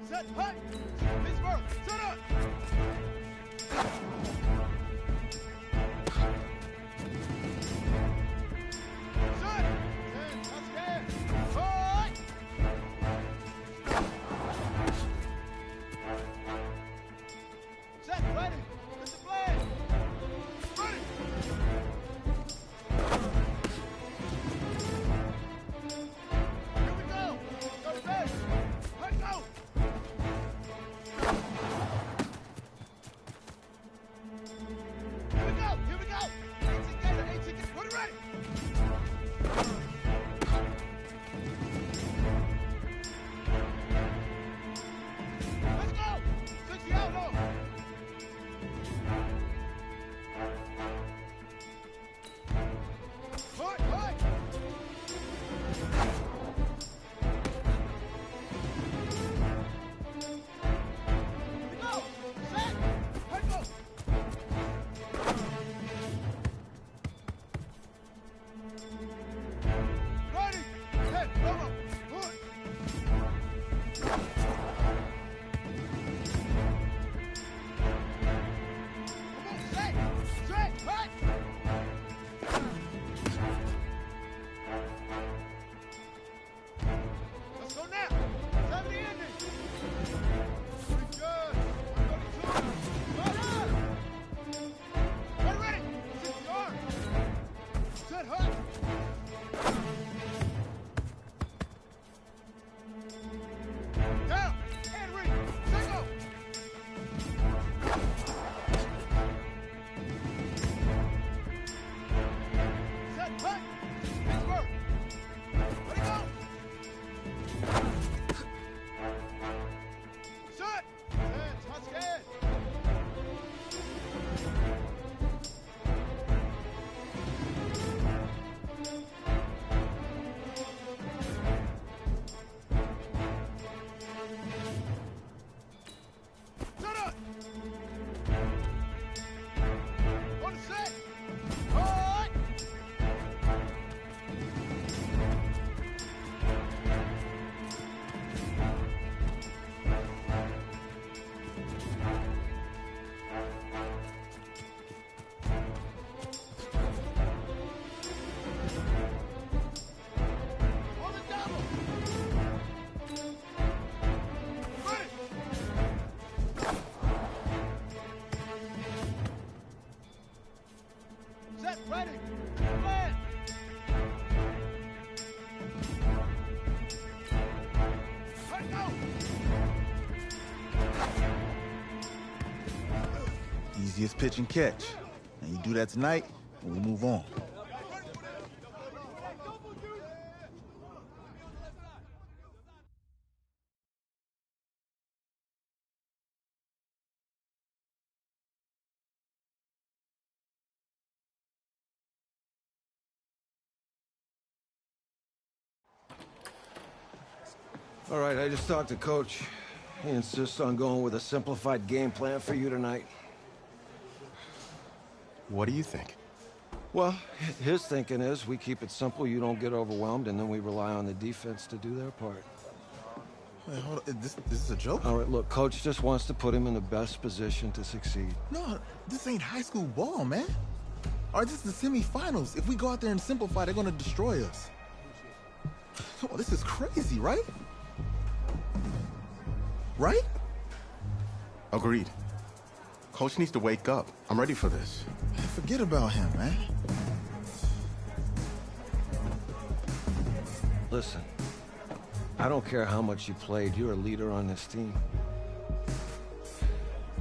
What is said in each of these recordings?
Set, hut! Pittsburgh, set up! Set! 10, that's good! Hut! Set, ready! With the flag! Ready! Here we go! Go to base! Hut, go! Here we go! Here we go! 8 together, 8 together! Put it ready! Let's go! 60 out, no! Hut, hut! Here we go! Set! Hut, go! Ready! Set! Go, go! Hut! Come on, set! Set! Hut! Let's go now! Time of the ending! Pretty good! 132! Right up! Right ready! 60 arms! Set, hut! Down! And read! Set, go! Set, hut! Pittsburgh! Ready, go! Set! 10, hot scan! Set up! On the set! Hut! On the double! Ready! Set, ready! Plan! Hut, go! Easiest pitch and catch. And you do that tonight, and we move on. All right, I just talked to Coach. He insists on going with a simplified game plan for you tonight. What do you think? Well, his thinking is we keep it simple, you don't get overwhelmed, and then we rely on the defense to do their part. Wait, hold on. This is a joke? All right, look, Coach just wants to put him in the best position to succeed. No, this ain't high school ball, man. All right, this is the semifinals. If we go out there and simplify, they're gonna destroy us. Come on, this is crazy, right? Right? Agreed. Coach needs to wake up. I'm ready for this. Man, forget about him, man. Listen, I don't care how much you played, you're a leader on this team.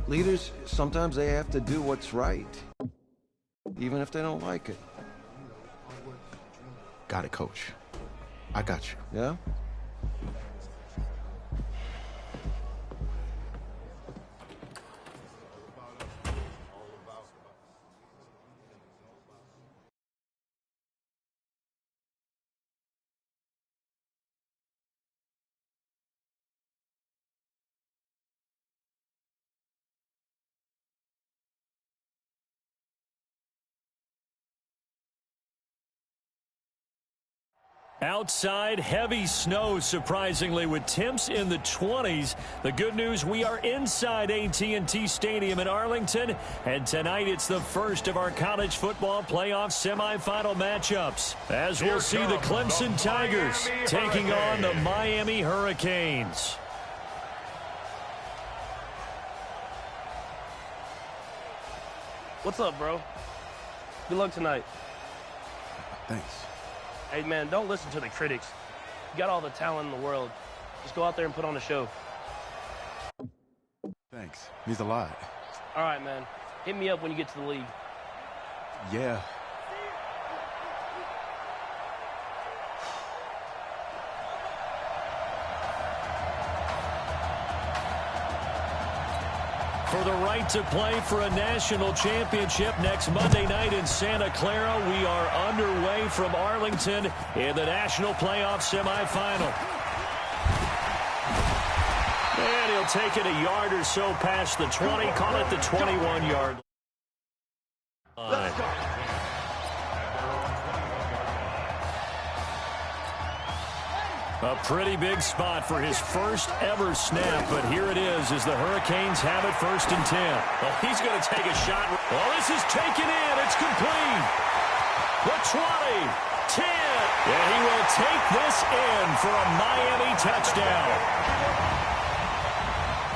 Leaders, sometimes they have to do what's right, even if they don't like it. Got it, Coach. I got you. Yeah? Outside, heavy snow, surprisingly, with temps in the 20s. The good news, we are inside AT&T Stadium in Arlington, and tonight it's the first of our college football playoff semifinal matchups, as we'll see the Clemson Tigers taking on the Miami Hurricanes. What's up, bro? Good luck tonight. Thanks. Hey, man, don't listen to the critics. You got all the talent in the world. Just go out there and put on a show. Thanks. Means a lot. All right, man. Hit me up when you get to the league. Yeah. For the right to play for a national championship next Monday night in Santa Clara, we are underway from Arlington in the national playoff semifinal. And he'll take it a yard or so past the 20, call it the 21-yard line. Let's go. A pretty big spot for his first ever snap, but here it is as the Hurricanes have it 1st and 10. Well, he's going to take a shot. Well, this is taken in. It's complete. The 20, 10, and he will take this in for a Miami touchdown.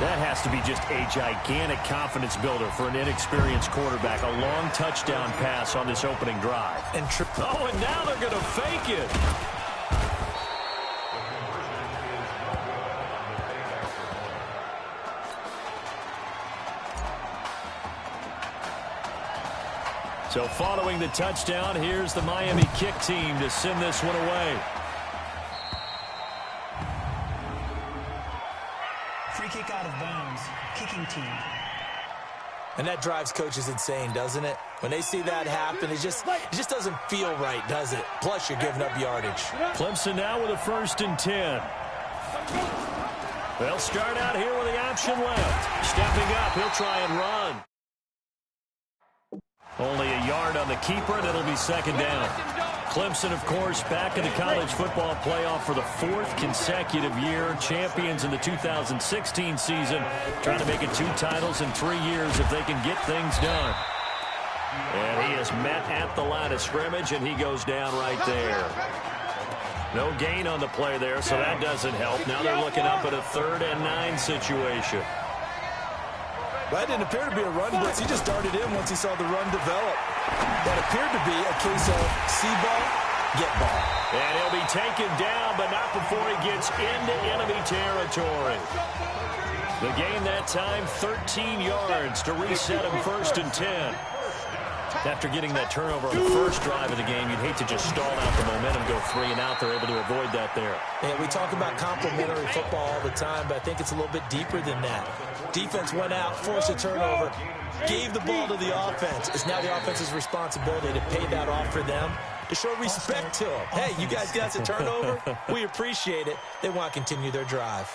That has to be just a gigantic confidence builder for an inexperienced quarterback. A long touchdown pass on this opening drive. And now they're going to fake it. So following the touchdown, here's the Miami kick team to send this one away. Free kick out of bounds. Kicking team. And that drives coaches insane, doesn't it? When they see that happen, it just doesn't feel right, does it? Plus, you're giving up yardage. Clemson now with a 1st and 10. They'll start out here with the option left. Stepping up, he'll try and run. Only a yard on the keeper, and it'll be 2nd down. Clemson, of course, back in the college football playoff for the 4th consecutive year. Champions in the 2016 season, trying to make it 2 titles in 3 years if they can get things done. And he is met at the line of scrimmage, and he goes down right there. No gain on the play there, so that doesn't help. Now they're looking up at a 3rd and 9 situation. That didn't appear to be a run blitz. He just darted in once he saw the run develop. That appeared to be a case of see ball, get ball. And he'll be taken down, but not before he gets into enemy territory. The gain that time, 13 yards to reset him 1st and 10. After getting that turnover on the first drive of the game, you'd hate to just stall out the momentum, go 3 and out. They're able to avoid that there. Yeah, we talk about complementary football all the time, but I think it's a little bit deeper than that. Defense went out, forced a turnover, gave the ball to the offense. It's now the offense's responsibility to pay that off for them, to show respect to them. Hey, you guys got a turnover? We appreciate it. They want to continue their drive.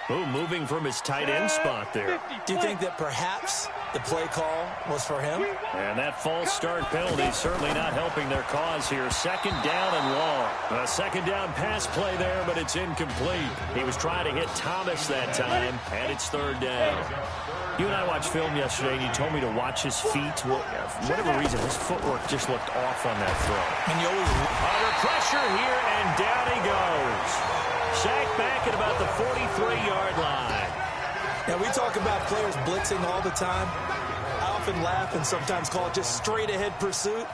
Ooh, moving from his tight end spot there. Do you think that perhaps the play call was for him? And that false start penalty certainly not helping their cause here. 2nd down and long. A 2nd down pass play there, but it's incomplete. He was trying to hit Thomas that time, and it's 3rd down. You and I watched film yesterday, and you told me to watch his feet. Well, for whatever reason, his footwork just looked off on that throw. And you always under pressure here, and down he goes. Sacked back at about the 43-yard line. Now, we talk about players blitzing all the time. I often laugh and sometimes call it just straight-ahead pursuit.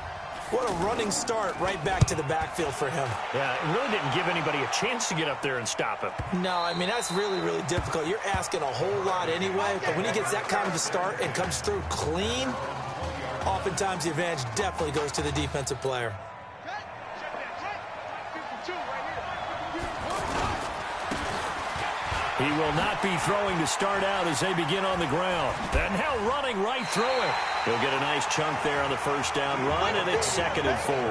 What a running start right back to the backfield for him. Yeah, it really didn't give anybody a chance to get up there and stop him. No, I mean, that's really, really difficult. You're asking a whole lot anyway, but when he gets that kind of a start and comes through clean, oftentimes the advantage definitely goes to the defensive player. He will not be throwing to start out as they begin on the ground. And now running right through it. He'll get a nice chunk there on the 1st down run, and it's 2nd and 4. All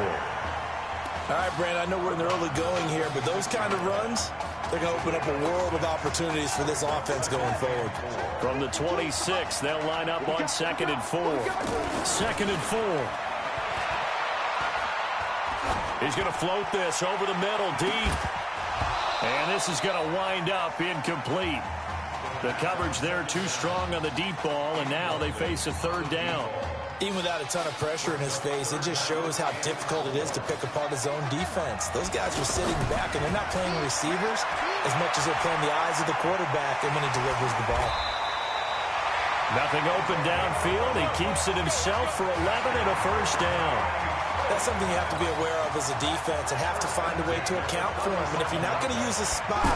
right, Brand, I know we're in the early going here, but those kind of runs, they're going to open up a world of opportunities for this offense going forward. From the 26, they'll line up on 2nd and 4. 2nd and 4. He's going to float this over the middle, deep. And this is going to wind up incomplete. The coverage there too strong on the deep ball, and now they face a third down. Even without a ton of pressure in his face, it just shows how difficult it is to pick apart his own defense. Those guys are sitting back, and they're not playing receivers as much as they're playing the eyes of the quarterback and when he delivers the ball. Nothing open downfield. He keeps it himself for 11 and a first down. That's something you have to be aware of as a defense and have to find a way to account for him. And if you're not going to use a spy,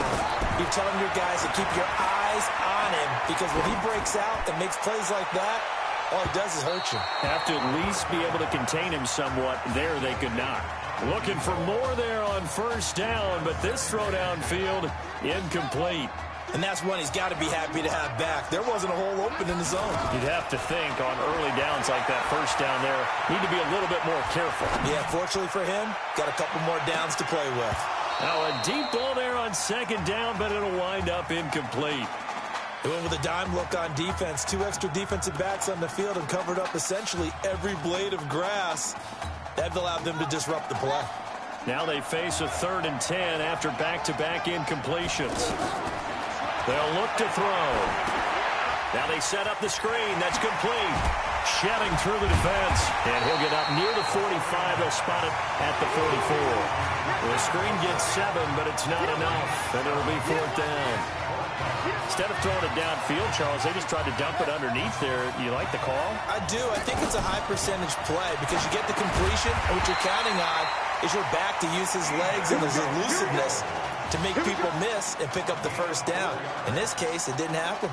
you're telling your guys to keep your eyes on him, because when he breaks out and makes plays like that, all he does is hurt you. Have to at least be able to contain him somewhat. There they could not. Looking for more there on first down, but this throw downfield incomplete. And that's one he's got to be happy to have back. There wasn't a hole open in the zone. You'd have to think on early downs like that, first down there, need to be a little bit more careful. Yeah, fortunately for him, got a couple more downs to play with. Now a deep ball there on second down, but it'll wind up incomplete. They went with a dime look on defense. 2 extra defensive backs on the field and covered up essentially every blade of grass. That allowed them to disrupt the play. Now they face a 3rd and 10 after back-to-back incompletions. They'll look to throw. Now they set up the screen. That's complete. Shedding through the defense. And he'll get up near the 45. They'll spot it at the 44. The screen gets 7, but it's not enough. And it'll be 4th down. Instead of throwing it downfield, Charles, they just tried to dump it underneath there. You like the call? I do. I think it's a high-percentage play because you get the completion, and what you're counting on is your back to use his legs and his elusiveness to make people miss and pick up the first down. In this case, it didn't happen.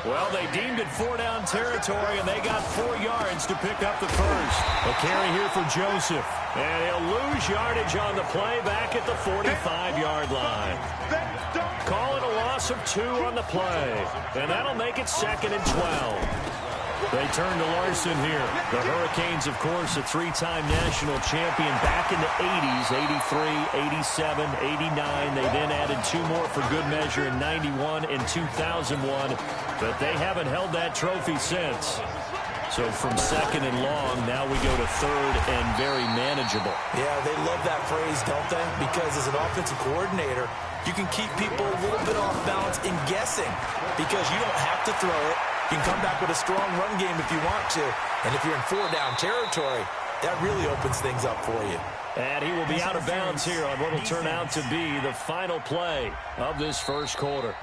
Well, they deemed it 4-down territory, and they got 4 yards to pick up the first. A carry here for Joseph. And he'll lose yardage on the play back at the 45-yard line. Call it a loss of 2 on the play. And that'll make it 2nd and 12. They turn to Larson here. The Hurricanes, of course, a 3-time national champion back in the 80s, 83, 87, 89. They then added 2 more for good measure in 91 and 2001, but they haven't held that trophy since. So from 2nd and long, now we go to 3rd and very manageable. Yeah, they love that phrase, don't they? Because as an offensive coordinator, you can keep people a little bit off balance in guessing because you don't have to throw it. You can come back with a strong run game if you want to. And if you're in 4-down territory, that really opens things up for you. And he will be out of bounds here on what will turn out to be the final play of this first quarter.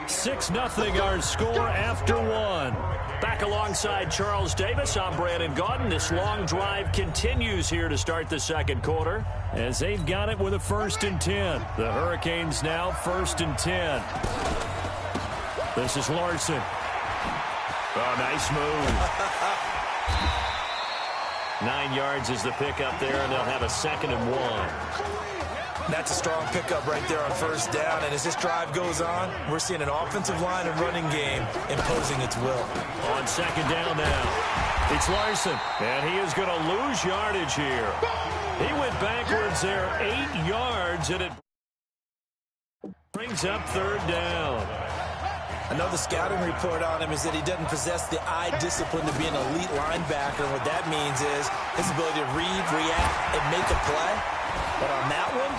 6-0 our score after 1. Back alongside Charles Davis, I'm Brandon Gaudin. This long drive continues here to start the second quarter as they've got it with a 1st and 10. The Hurricanes now 1st and 10. This is Larson. Oh, nice move. 9 yards is the pickup there, and they'll have a 2nd and 1. That's a strong pickup right there on first down. And as this drive goes on, we're seeing an offensive line and running game imposing its will. On 2nd down now, it's Larson, and he is going to lose yardage here. He went backwards there 8 yards, and it brings up 3rd down. I know the scouting report on him is that he doesn't possess the eye discipline to be an elite linebacker. And what that means is his ability to read, react, and make a play. But on that one,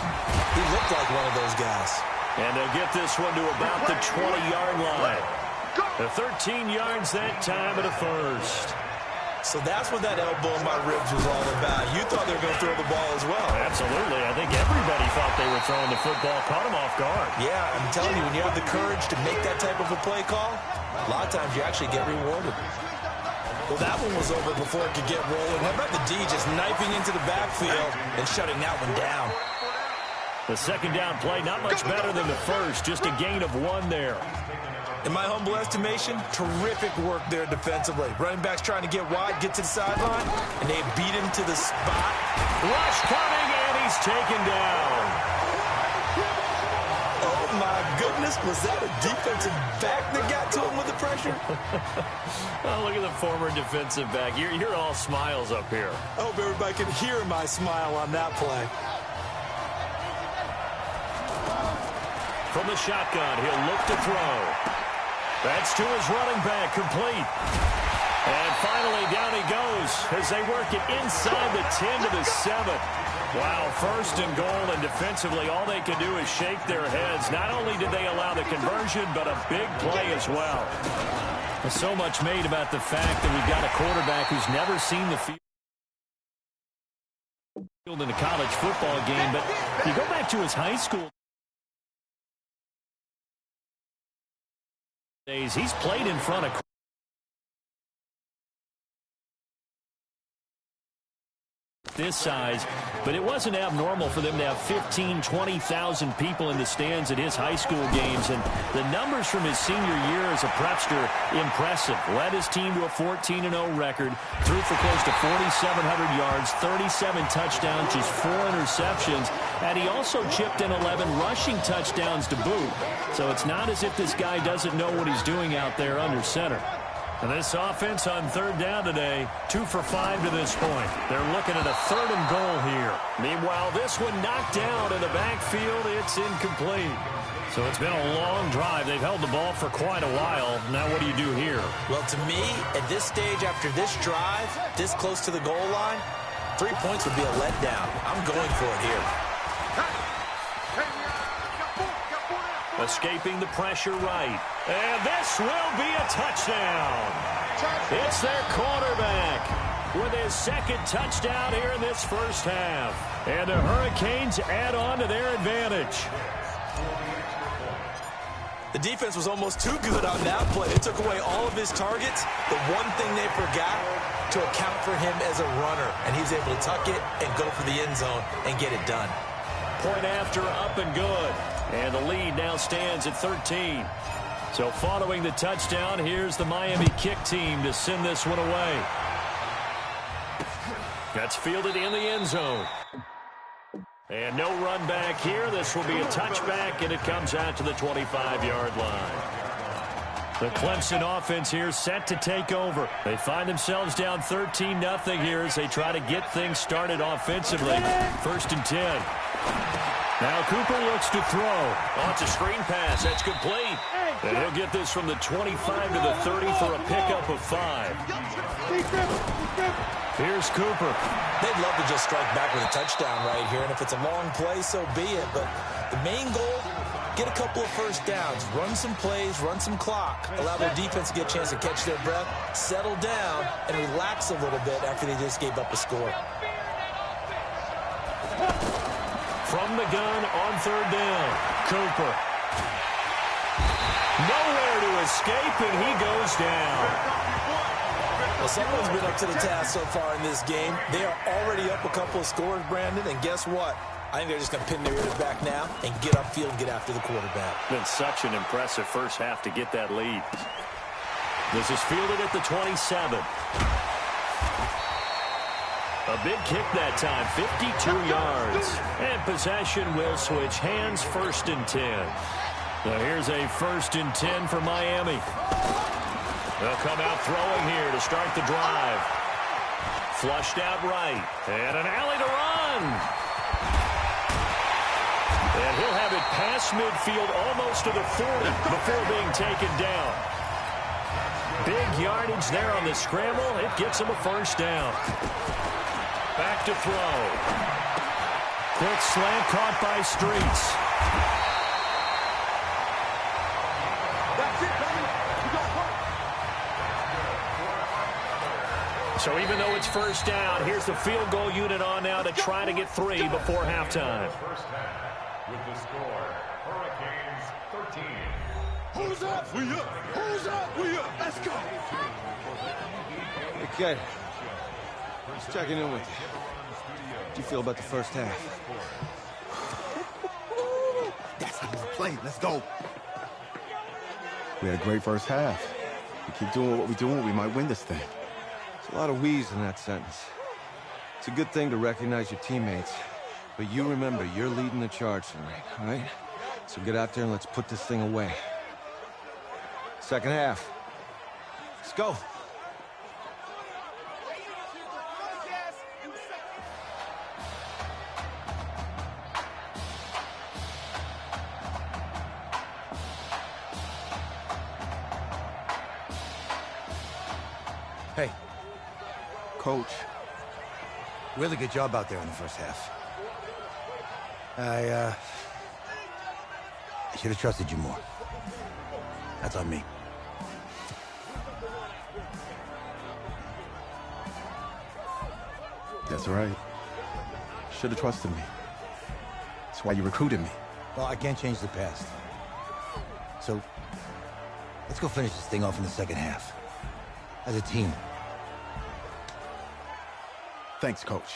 he looked like one of those guys. And they'll get this one to about the 20-yard line. The 13 yards that time at a first. So that's what that elbow in my ribs was all about. You thought they were going to throw the ball as well. Absolutely. I think everybody thought they were throwing the football, caught him off guard. Yeah, I'm telling you, when you have the courage to make that type of a play call, a lot of times you actually get rewarded. Well, that one was over before it could get rolling. How about the D just knifing into the backfield and shutting that one down? The 2nd down play, not much better than the first, just a gain of 1 there. In my humble estimation, terrific work there defensively. Running backs trying to get wide, get to the sideline, and they beat him to the spot. Rush coming, and he's taken down. Oh, my goodness. Was that a defensive back that got to him with the pressure? Oh, look at the former defensive back. You're all smiles up here. I hope everybody can hear my smile on that play. From the shotgun, he'll look to throw. That's to his running back, complete. And finally, down he goes as they work it inside the 10 to the 7. Wow, first and goal, and defensively, all they can do is shake their heads. Not only did they allow the conversion, but a big play as well. There's so much made about the fact that we've got a quarterback who's never seen the field in a college football game, but you go back to his high school days, he's played in front of this size, but it wasn't abnormal for them to have 15, 20,000 people in the stands at his high school games, and the numbers from his senior year as a prepster, impressive. Led his team to a 14-0 record, threw for close to 4,700 yards, 37 touchdowns, just 4 interceptions, and he also chipped in 11 rushing touchdowns to boot. So it's not as if this guy doesn't know what he's doing out there under center. And this offense on third down today, 2 for 5 to this point. They're looking at a 3rd and goal here. Meanwhile, this one knocked down in the backfield. It's incomplete. So it's been a long drive. They've held the ball for quite a while. Now what do you do here? Well, to me, at this stage after this drive, this close to the goal line, 3 points would be a letdown. I'm going for it here. Escaping the pressure right. And this will be a touchdown. It's their quarterback with his 2nd touchdown here in this first half. And the Hurricanes add on to their advantage. The defense was almost too good on that play. They took away all of his targets. The one thing they forgot, to account for him as a runner. And he was able to tuck it and go for the end zone and get it done. Point after, up and good. And the lead now stands at 13. So following the touchdown, here's the Miami kick team to send this one away. That's fielded in the end zone. And no run back here. This will be a touchback, and it comes out to the 25-yard line. The Clemson offense here set to take over. They find themselves down 13-0 here as they try to get things started offensively. 1st and 10. Now Cooper looks to throw. Oh, it's a screen pass. That's complete. And he'll get this from the 25 to the 30 for a pickup of 5. Here's Cooper. They'd love to just strike back with a touchdown right here, and if it's a long play, so be it. But the main goal, get a couple of first downs, run some plays, run some clock, allow their defense to get a chance to catch their breath, settle down, and relax a little bit after they just gave up a score. From the gun on 3rd down, Cooper. Nowhere to escape, and he goes down. Well, someone's been up to the task so far in this game. They are already up a couple of scores, Brandon, and guess what? I think they're just going to pin their ears back now and get upfield and get after the quarterback. Been such an impressive first half to get that lead. This is fielded at the 27. A big kick that time, 52 yards. And possession will switch hands, 1st and 10. Now here's a 1st and 10 for Miami. They'll come out throwing here to start the drive. Flushed out right. And an alley to run. And he'll have it past midfield almost to the 40 before being taken down. Big yardage there on the scramble. It gets him a 1st down. Back to throw. Quick slant caught by Streets. So even though it's 1st down, here's the field goal unit on now to try to get 3 before halftime. First half with the score, Hurricanes 13. Who's up? We up. Who's up? We up. Let's go. Hey, kid. Just checking in with you. How do you feel about the first half? That's how we play. Let's go. We had a great first half. We keep doing what we're doing, we might win this thing. There's a lot of we's in that sentence. It's a good thing to recognize your teammates. But you remember, you're leading the charge tonight, all right? So get out there and let's put this thing away. Second half. Let's go. Hey. Coach. Really good job out there in the first half. I should have trusted you more. That's on me. That's right. Should have trusted me. That's why you recruited me. Well, I can't change the past. So, let's go finish this thing off in the second half. As a team. Thanks, Coach.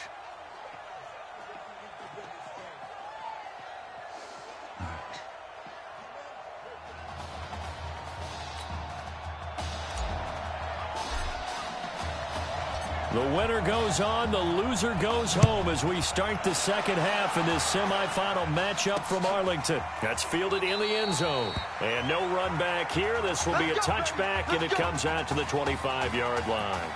The winner goes on, the loser goes home as we start the second half in this semifinal matchup from Arlington. That's fielded in the end zone. And no run back here. This will be a touchback, and it comes out to the 25-yard line.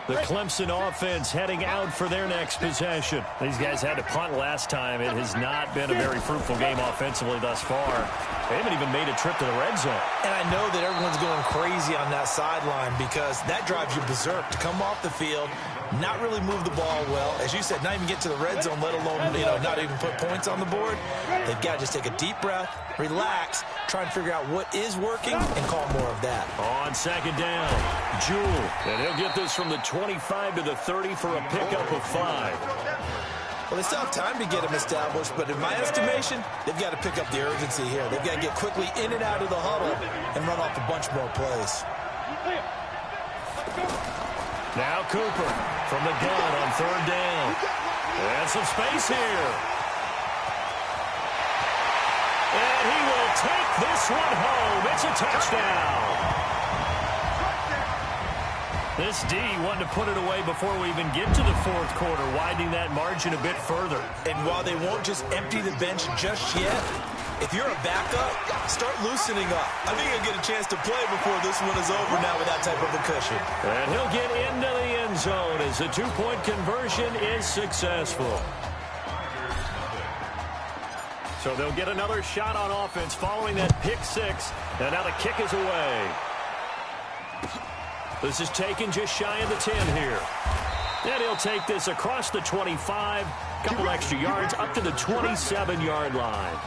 The Clemson offense heading out for their next possession. These guys had to punt last time. It has not been a very fruitful game offensively thus far. They haven't even made a trip to the red zone. And I know that everyone's going crazy on that sideline because that drives you berserk to come off the field, not really move the ball well. As you said, not even get to the red zone, let alone, not even put points on the board. They've got to just take a deep breath, relax, try and figure out what is working, and call more of that. On second down, Jewell. And he'll get this from the 25 to the 30 for a pickup of 5. Well, they still have time to get him established, but in my estimation, they've got to pick up the urgency here. They've got to get quickly in and out of the huddle and run off a bunch more plays. Now Cooper from the gun on third down. And some space here. And he will take this one home. It's a touchdown. This D wanted to put it away before we even get to the fourth quarter, widening that margin a bit further. And while they won't just empty the bench just yet, if you're a backup, start loosening up. I think you'll get a chance to play before this one is over now with that type of a cushion. And he'll get into the end zone as the two-point conversion is successful. So they'll get another shot on offense following that pick six. And now the kick is away. This is taken just shy of the 10 here. And he'll take this across the 25, couple extra yards, up to the 27-yard line.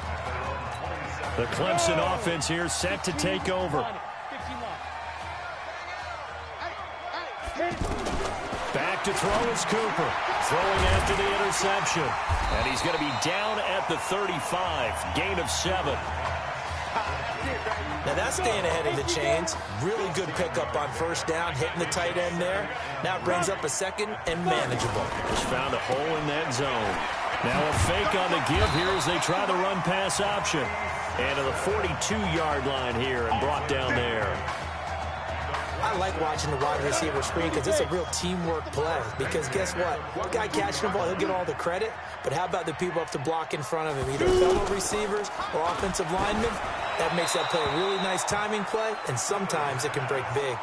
The Clemson offense here set to take over. Back to throw is Cooper, throwing after the interception. And he's going to be down at the 35, gain of 7. Now that's staying ahead of the chains. Really good pickup on first down, hitting the tight end there. Now it brings up a second and manageable. Just found a hole in that zone. Now a fake on the give here as they try the run-pass option. And to the 42-yard line here and brought down there. I like watching the wide receiver screen because it's a real teamwork play. Because guess what? The guy catching the ball, he'll get all the credit. But how about the people up to block in front of him, either fellow receivers or offensive linemen? That makes that play a really nice timing play, and sometimes it can break big.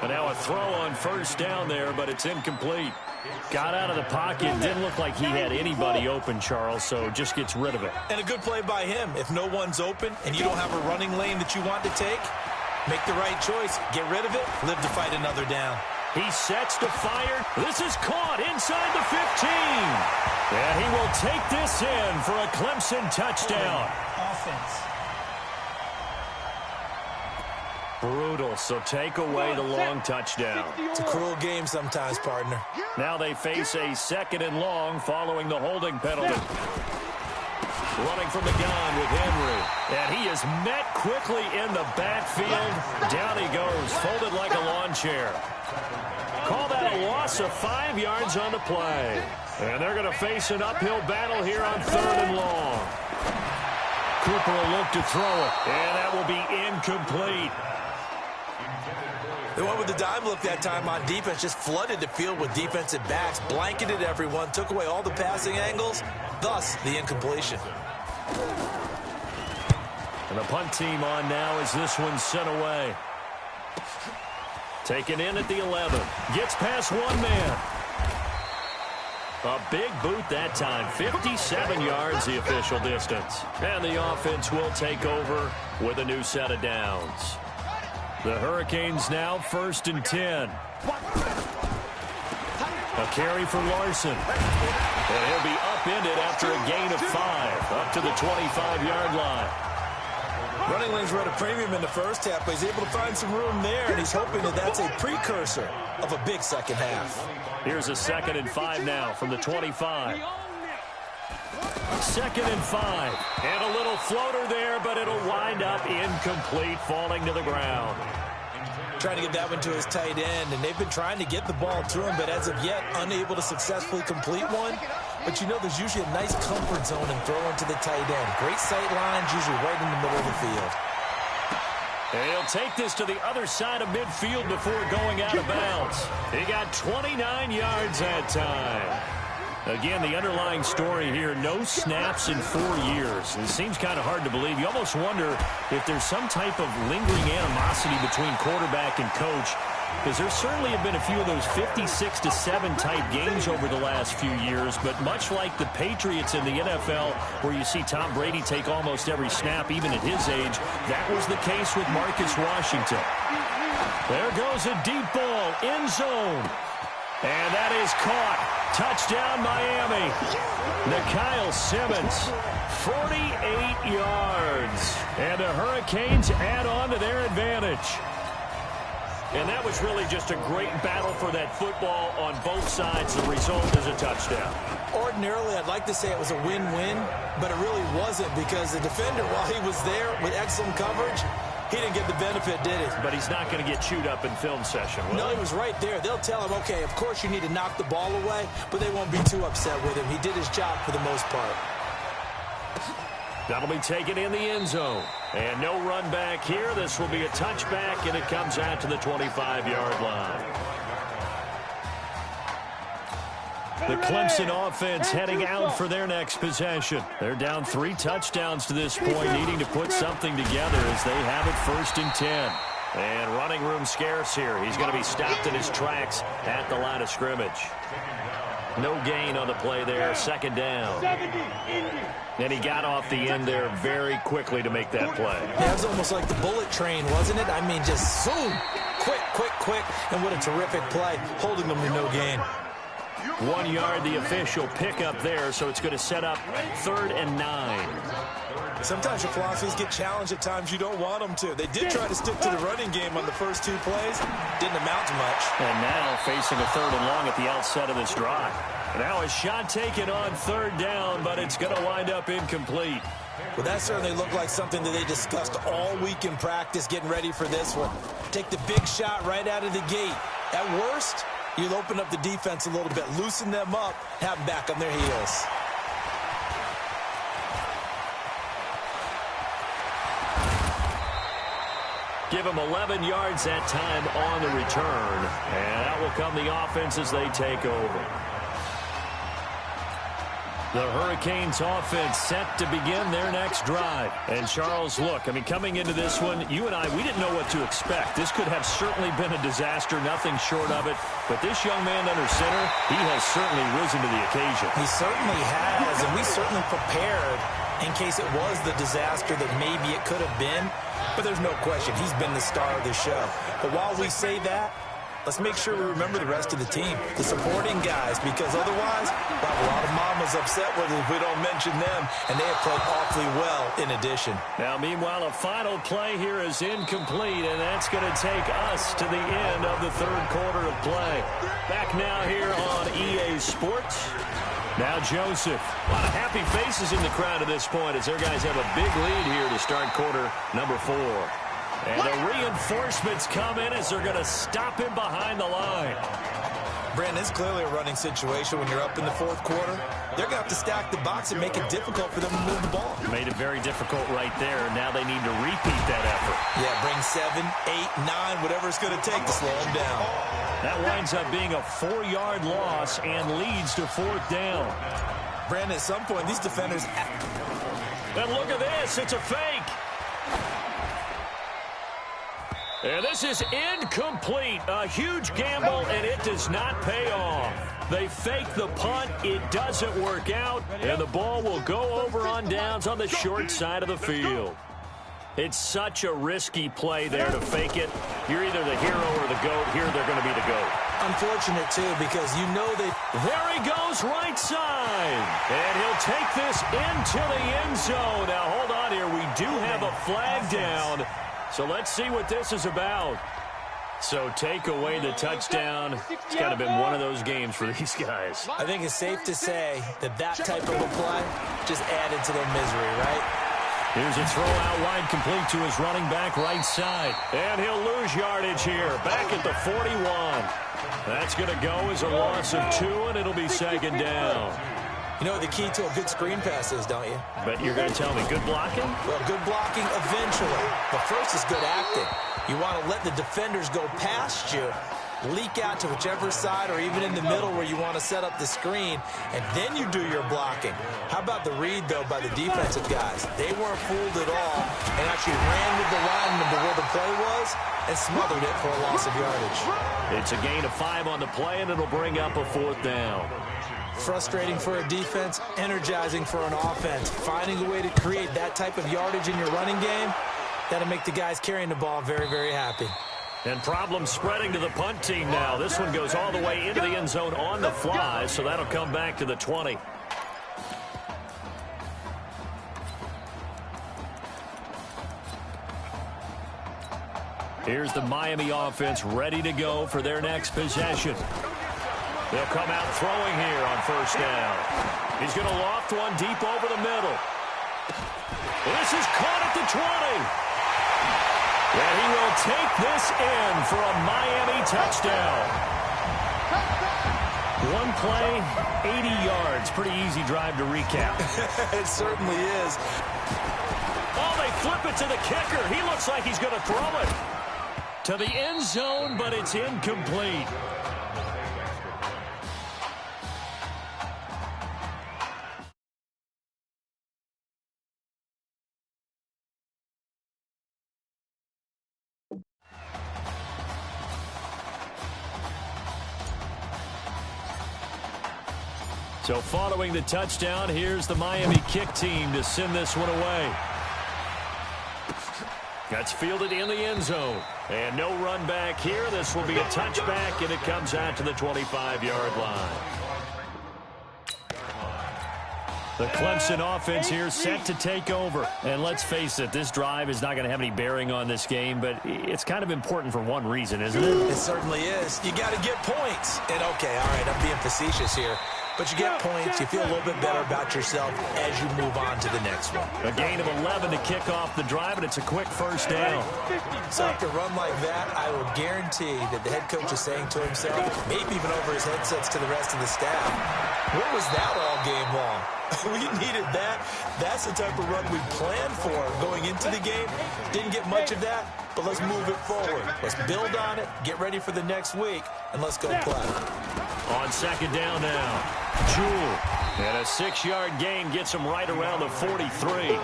And now a throw on first down there, but it's incomplete. Got out of the pocket. Didn't look like he had anybody open, Charles, so just gets rid of it. And a good play by him. If no one's open and you don't have a running lane that you want to take, make the right choice. Get rid of it. Live to fight another down. He sets to fire. This is caught inside the 15. And he will take this in for a Clemson touchdown. Offense. Brutal, so take away the long touchdown. It's a cruel game sometimes, partner. Now they face a second and long following the holding penalty. Running from the gun with Henry. And he is met quickly in the backfield. Down he goes, folded like a lawn chair. Call that a loss of 5 yards on the play. And they're going to face an uphill battle here on third and long. Cooper will look to throw it. And that will be incomplete. They went with the dime look that time on defense, just flooded the field with defensive backs, blanketed everyone, took away all the passing angles, thus the incompletion. And the punt team on now as this one's sent away. Taken in at the 11. Gets past one man. A big boot that time. 57 yards the official distance. And the offense will take over with a new set of downs. The Hurricanes now 1st and 10. A carry for Larson. And he'll be upended after a gain of 5, up to the 25-yard line. Running lanes were at a premium in the first half, but he's able to find some room there, and he's hoping that that's a precursor of a big second half. Here's a 2nd and 5 now from the 25. 2nd and 5. And a little floater there, but it'll wind up incomplete, falling to the ground. Trying to get that one to his tight end, and they've been trying to get the ball to him, but as of yet, unable to successfully complete one. But you know there's usually a nice comfort zone in throwing to the tight end. Great sight lines, usually right in the middle of the field. And he'll take this to the other side of midfield before going out of bounds. He got 29 yards that time. Again, the underlying story here, no snaps in 4 years. It seems kind of hard to believe. You almost wonder if there's some type of lingering animosity between quarterback and coach, because there certainly have been a few of those 56-7 type games over the last few years, but much like the Patriots in the NFL, where you see Tom Brady take almost every snap, even at his age, that was the case with Marcus Washington. There goes a deep ball, end zone. And that is caught. Touchdown, Miami. Nikhil Simmons, 48 yards. And the Hurricanes add on to their advantage. And that was really just a great battle for that football on both sides. The result is a touchdown. Ordinarily, I'd like to say it was a win-win, but it really wasn't, because the defender, while he was there with excellent coverage, he didn't get the benefit, did he? But he's not going to get chewed up in film session, will No, he was right there. They'll tell him, okay, of course you need to knock the ball away, but they won't be too upset with him. He did his job for the most part. That'll be taken in the end zone. And no run back here. This will be a touchback, and it comes out to the 25-yard line. The Clemson offense heading out for their next possession. They're down 3 touchdowns to this point, needing to put something together as they have it 1st and 10. And running room scarce here. He's going to be stopped in his tracks at the line of scrimmage. No gain on the play there, 2nd down. And he got off the end there very quickly to make that play. That was almost like the bullet train, wasn't it? I mean, just zoom, quick, and what a terrific play, holding them to no gain. 1 yard, the official pickup there, so it's going to set up 3rd and 9. Sometimes your philosophies get challenged at times you don't want them to. They did try to stick to the running game on the first 2 plays. Didn't amount to much. And now facing a 3rd and long at the outset of this drive. Now a shot taken on 3rd down, but it's going to wind up incomplete. Well, that certainly looked like something that they discussed all week in practice, getting ready for this one. Take the big shot right out of the gate. At worst, you'll open up the defense a little bit, loosen them up, have them back on their heels. Give them 11 yards that time on the return. And out will come the offense as they take over. The Hurricanes offense set to begin their next drive. And Charles, look, I mean, coming into this one, you and I, we didn't know what to expect. This could have certainly been a disaster, nothing short of it. But this young man under center, he has certainly risen to the occasion. He certainly has, and we certainly prepared in case it was the disaster that maybe it could have been. But there's no question, he's been the star of the show. But while we say that, let's make sure we remember the rest of the team, the supporting guys, because otherwise we'll have a lot of mamas upset with us if we don't mention them, and they have played awfully well in addition. Now, meanwhile, a final play here is incomplete, and that's going to take us to the end of the 3rd quarter of play. Back now here on EA Sports. Now Joseph. A lot of happy faces in the crowd at this point as their guys have a big lead here to start quarter number 4. And the reinforcements come in as they're going to stop him behind the line. Brandon, it's clearly a running situation when you're up in the 4th quarter. They're going to have to stack the box and make it difficult for them to move the ball. Made it very difficult right there. Now they need to repeat that effort. Yeah, bring 7, 8, 9, whatever it's going to take to slow them down. That winds up being a 4-yard loss and leads to 4th down. Brandon, at some point, these defenders... And look at this. It's a fake. And this is incomplete. A huge gamble, and it does not pay off. They fake the punt. It doesn't work out, and the ball will go over on downs on the short side of the field. It's such a risky play there to fake it. You're either the hero or the GOAT. Here they're going to be the GOAT. Unfortunate, too, because you know they... There he goes, right side. And he'll take this into the end zone. Now, hold on here. We do have a flag down. So let's see what this is about. So take away the touchdown. It's kind of been one of those games for these guys. I think it's safe to say that that type of a play just added to their misery, right? Here's a throw out wide, complete to his running back right side. And he'll lose yardage here, back at the 41. That's going to go as a loss of 2, and it'll be second down. You know what the key to a good screen pass is, don't you? But you're going to tell me good blocking? Well, good blocking eventually. But first is good acting. You want to let the defenders go past you, leak out to whichever side or even in the middle where you want to set up the screen, and then you do your blocking. How about the read, though, by the defensive guys? They weren't fooled at all and actually ran with the lineman to where the play was and smothered it for a loss of yardage. It's a gain of 5 on the play, and it'll bring up a 4th down. Frustrating for a defense, energizing for an offense. Finding a way to create that type of yardage in your running game, that'll make the guys carrying the ball very, very happy. And problems spreading to the punt team now. This one goes all the way into the end zone on the fly, so that'll come back to the 20. Here's the Miami offense ready to go for their next possession. They'll come out throwing here on first down. He's going to loft one deep over the middle. This is caught at the 20. And he will take this in for a Miami touchdown. One play, 80 yards. Pretty easy drive to recap. It certainly is. Oh, they flip it to the kicker. He looks like he's going to throw it to the end zone, but it's incomplete. So following the touchdown, here's the Miami kick team to send this one away. That's fielded in the end zone. And no run back here. This will be a touchback, and it comes out to the 25-yard line. The Clemson offense here set to take over. And let's face it, this drive is not going to have any bearing on this game, but it's kind of important for one reason, isn't it? It certainly is. You got to get points. And, okay, all right, I'm being facetious here. But you get points, you feel a little bit better about yourself as you move on to the next one. A gain of 11 to kick off the drive, and it's a quick first down. So after a run like that, I will guarantee that the head coach is saying to himself, maybe even over his headsets to the rest of the staff, where was that all game long? We needed that. That's the type of run we planned for going into the game. Didn't get much of that, but let's move it forward. Let's build on it, get ready for the next week, and let's go play. On second down now, Jewell. And a 6-yard gain gets him right around the 43.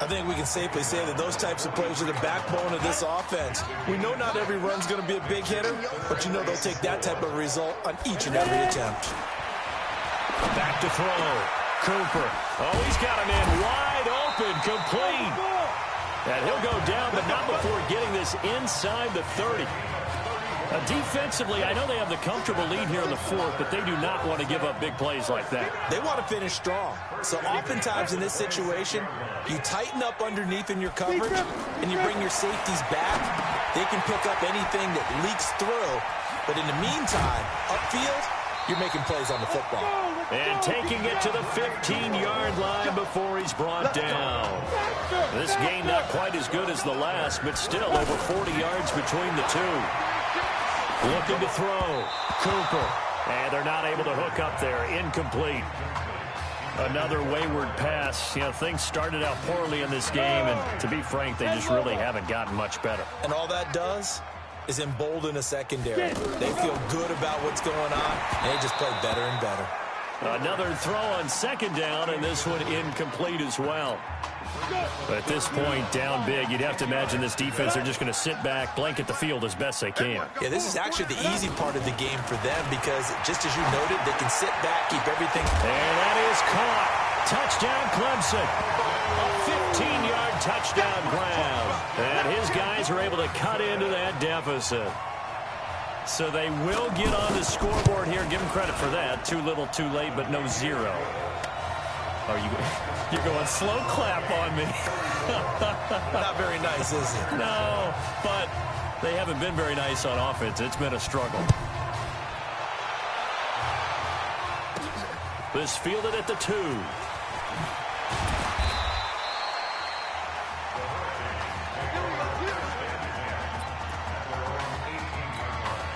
I think we can safely say that those types of plays are the backbone of this offense. We know not every run's going to be a big hitter, but you know they'll take that type of result on each and every attempt. Back to throw. Cooper. Oh, he's got him in wide open, complete. And he'll go down, but not before getting this inside the 30. Defensively, I know they have the comfortable lead here in the 4th, but they do not want to give up big plays like that. They want to finish strong. So oftentimes in this situation, you tighten up underneath in your coverage, and you bring your safeties back. They can pick up anything that leaks through. But in the meantime, upfield, you're making plays on the football. And taking it to the 15-yard line before he's brought down. This gain not quite as good as the last, but still over 40 yards between the two. Looking to throw. Cooper. And they're not able to hook up there. Incomplete. Another wayward pass. You know, things started out poorly in this game, and to be frank, they just really haven't gotten much better. And all that does is embolden a secondary. They feel good about what's going on, and they just play better and better. Another throw on second down, and this one incomplete as well. But at this point, down big, you'd have to imagine this defense, they're just going to sit back, blanket the field as best they can. Yeah, this is actually the easy part of the game for them because, just as you noted, they can sit back, keep everything. And that is caught. Touchdown, Clemson. A 15-yard touchdown grab. And his guys are able to cut into that deficit. So they will get on the scoreboard here. Give them credit for that. Too little, too late, but no zero. You're going slow clap on me. Not very nice, is it? No, but they haven't been very nice on offense. It's been a struggle. This fielded at the 2.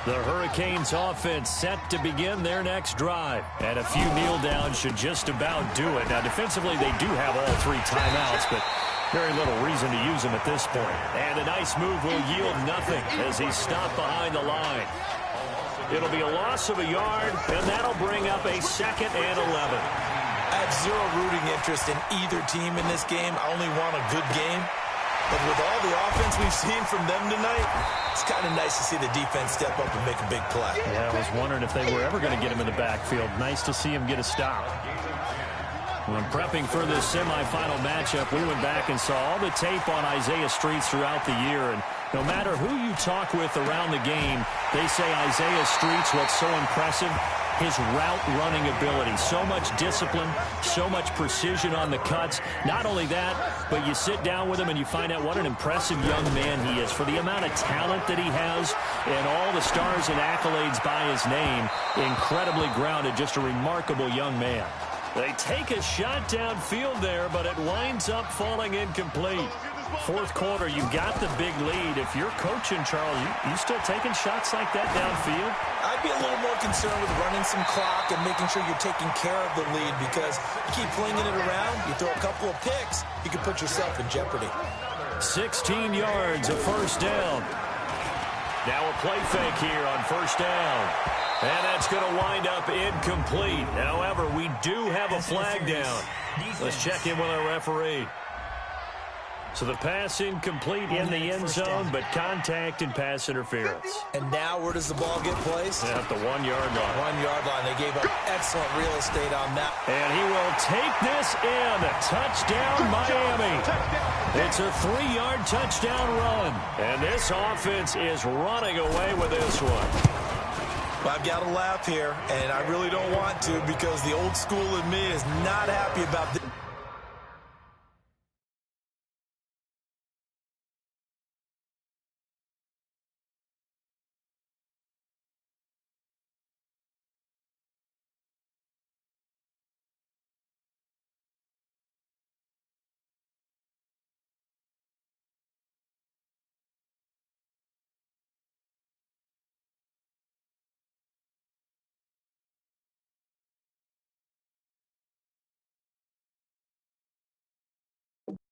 The Hurricanes offense set to begin their next drive. And a few kneel downs should just about do it. Now, defensively, they do have all 3 timeouts, but very little reason to use them at this point. And a nice move will yield nothing as he's stopped behind the line. It'll be a loss of a yard, and that'll bring up a 2nd and 11. I have zero rooting interest in either team in this game. I only want a good game. But with all the offense we've seen from them tonight, it's kind of nice to see the defense step up and make a big play. Yeah, I was wondering if they were ever going to get him in the backfield. Nice to see him get a stop. When prepping for this semifinal matchup, we went back and saw all the tape on Isaiah Streets throughout the year. And no matter who you talk with around the game, they say Isaiah Streets, what's so impressive, his route running ability. So much discipline, so much precision on the cuts. Not only that, but you sit down with him and you find out what an impressive young man he is. For the amount of talent that he has and all the stars and accolades by his name, incredibly grounded, just a remarkable young man. They take a shot downfield there, but it winds up falling incomplete. 4th quarter, you've got the big lead. If you're coaching, Charles, you still taking shots like that downfield? I'd be a little more concerned with running some clock and making sure you're taking care of the lead, because you keep flinging it around, you throw a couple of picks, you can put yourself in jeopardy. 16 yards, a 1st down. Now a play fake here on 1st down. And that's going to wind up incomplete. However, we do have a flag down. Let's check in with our referee. So the pass incomplete in the end zone, but contact and pass interference. And now where does the ball get placed? At the 1-yard line. 1-yard line. They gave up excellent real estate on that. And he will take this in. Touchdown, Miami. It's a 3-yard touchdown run. And this offense is running away with this one. Well, I've got to laugh here, and I really don't want to, because the old school in me is not happy about this.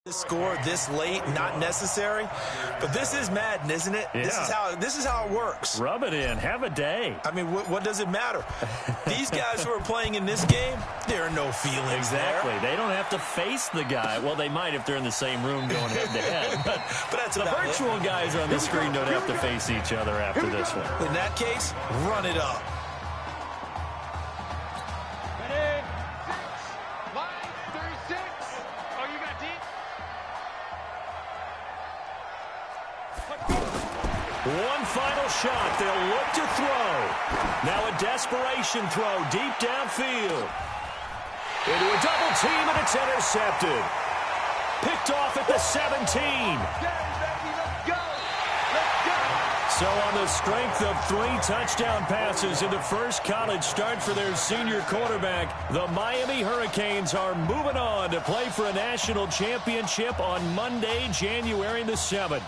Score this late, not necessary, but this is Madden, isn't it? Yeah. This is how it works. Rub it in. Have a day. I mean, what does it matter? These guys who are playing in this game, there are no feelings. Exactly. There. They don't have to face the guy. Well, they might if they're in the same room going head to head. But that's the virtual guys on the screen don't have to face each other after this one. In that case, run it up. One final shot. They'll look to throw. Now a desperation throw deep downfield. Into a double team, and it's intercepted. Picked off at the 17. So on the strength of 3 touchdown passes in the first college start for their senior quarterback, the Miami Hurricanes are moving on to play for a national championship on Monday, January the 7th.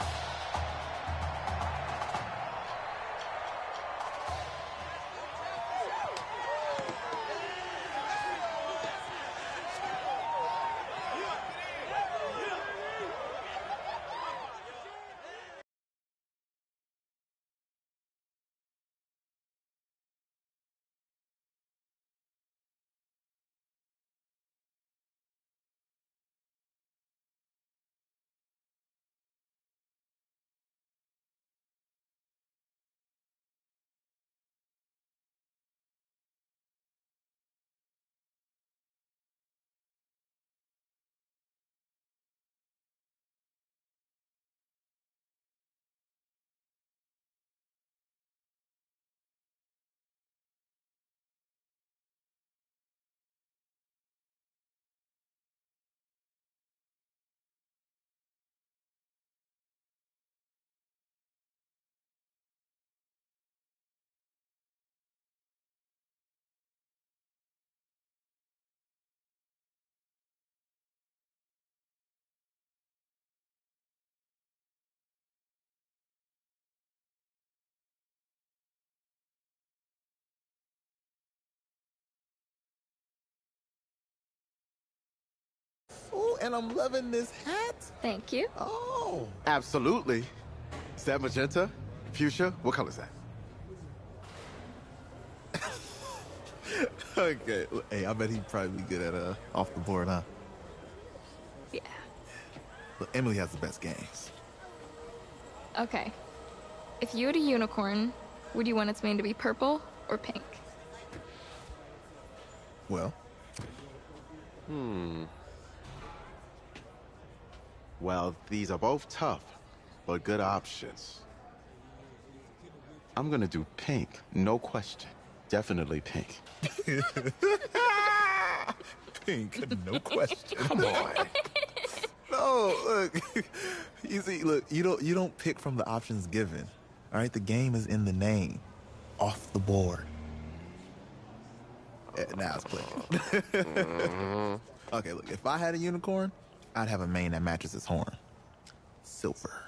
and I'm loving this hat. Thank you. Oh. Absolutely. Is that magenta? Fuchsia? What color is that? Okay. Hey, I bet he'd probably be good at off the board, huh? Yeah. Look, Emily has the best games. Okay. If you had a unicorn, would you want its mane to be purple or pink? Well. Well, these are both tough, but good options. I'm gonna do pink, no question. Definitely pink. Pink, no question. Come on. No, look. You see, look, you don't pick from the options given. All right, the game is in the name. Off the board. Now it's clicking. Okay, look, if I had a unicorn, I'd have a mane that matches its horn. Silver.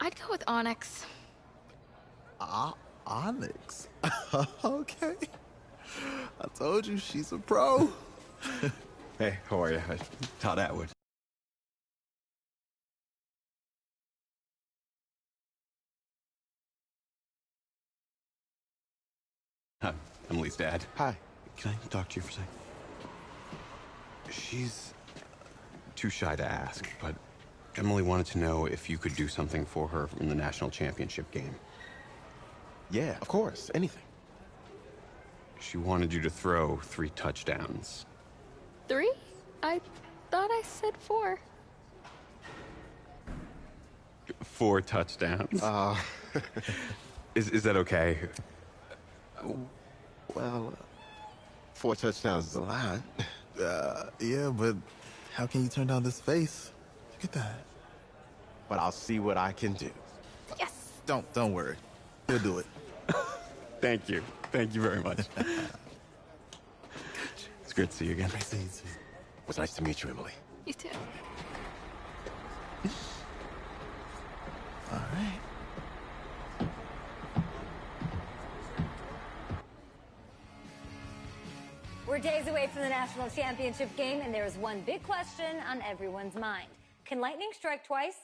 I'd go with onyx. Onyx. Okay. I told you she's a pro. Hey, how are you? Todd Atwood. Hi, Emily's dad. Hi. Can I talk to you for a second? She's too shy to ask, but Emily wanted to know if you could do something for her in the national championship game. Yeah, of course. Anything. She wanted you to throw 3 touchdowns. 3? I thought I said 4. 4 touchdowns. Is that okay? Well, 4 touchdowns is a lot. Yeah, but how can you turn down this face? Look at that. But I'll see what I can do. Yes. Don't worry. He'll do it. Thank you. Thank you very much. It's great to see you again. Nice to meet you. It was nice to meet you, Emily. You too. All right. We're days away from the national championship game, and there is one big question on everyone's mind. Can lightning strike twice?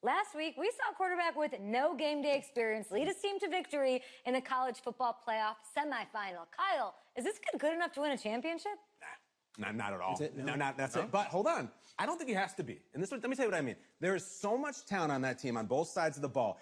Last week, we saw a quarterback with no game day experience lead his team to victory in the college football playoff semifinal. Kyle, is this kid good enough to win a championship? Not at all. That's it? No? That's it. But hold on. I don't think he has to be. And let me tell you what I mean. There is so much talent on that team on both sides of the ball.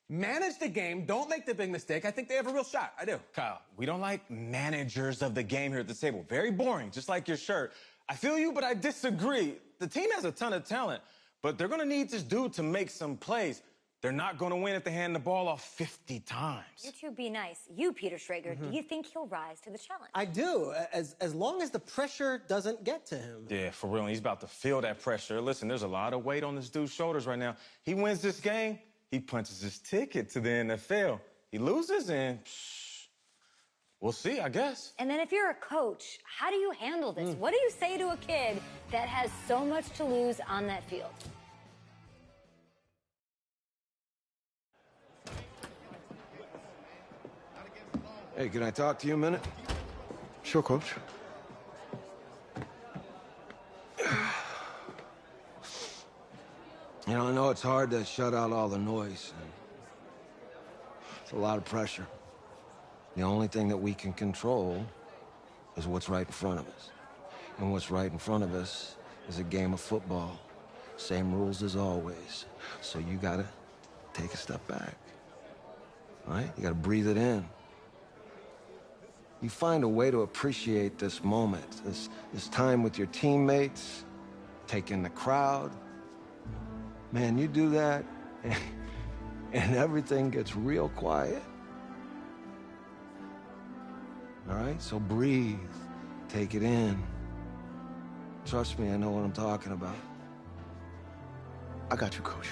Manage the game. Don't make the big mistake. I think they have a real shot. I do. Kyle, we don't like managers of the game here at the table. Very boring, just like your shirt. I feel you, but I disagree. The team has a ton of talent, but they're going to need this dude to make some plays. They're not going to win if they hand the ball off 50 times. You two be nice. You, Peter Schrager, do you think he'll rise to the challenge? I do, as long as the pressure doesn't get to him. Yeah, for real. He's about to feel that pressure. Listen, there's a lot of weight on this dude's shoulders right now. He wins this game, he punches his ticket to the NFL. He loses, and we'll see, I guess. And then if you're a coach, how do you handle this? What do you say to a kid that has so much to lose on that field? Hey, can I talk to you a minute? Sure, Coach. You know, I know it's hard to shut out all the noise. It's a lot of pressure. The only thing that we can control is what's right in front of us. And what's right in front of us is a game of football. Same rules as always. So you gotta take a step back. All right? You gotta breathe it in. You find a way to appreciate this moment, this time with your teammates, take in the crowd. Man, you do that, and everything gets real quiet. All right? So breathe. Take it in. Trust me, I know what I'm talking about. I got you, Coach.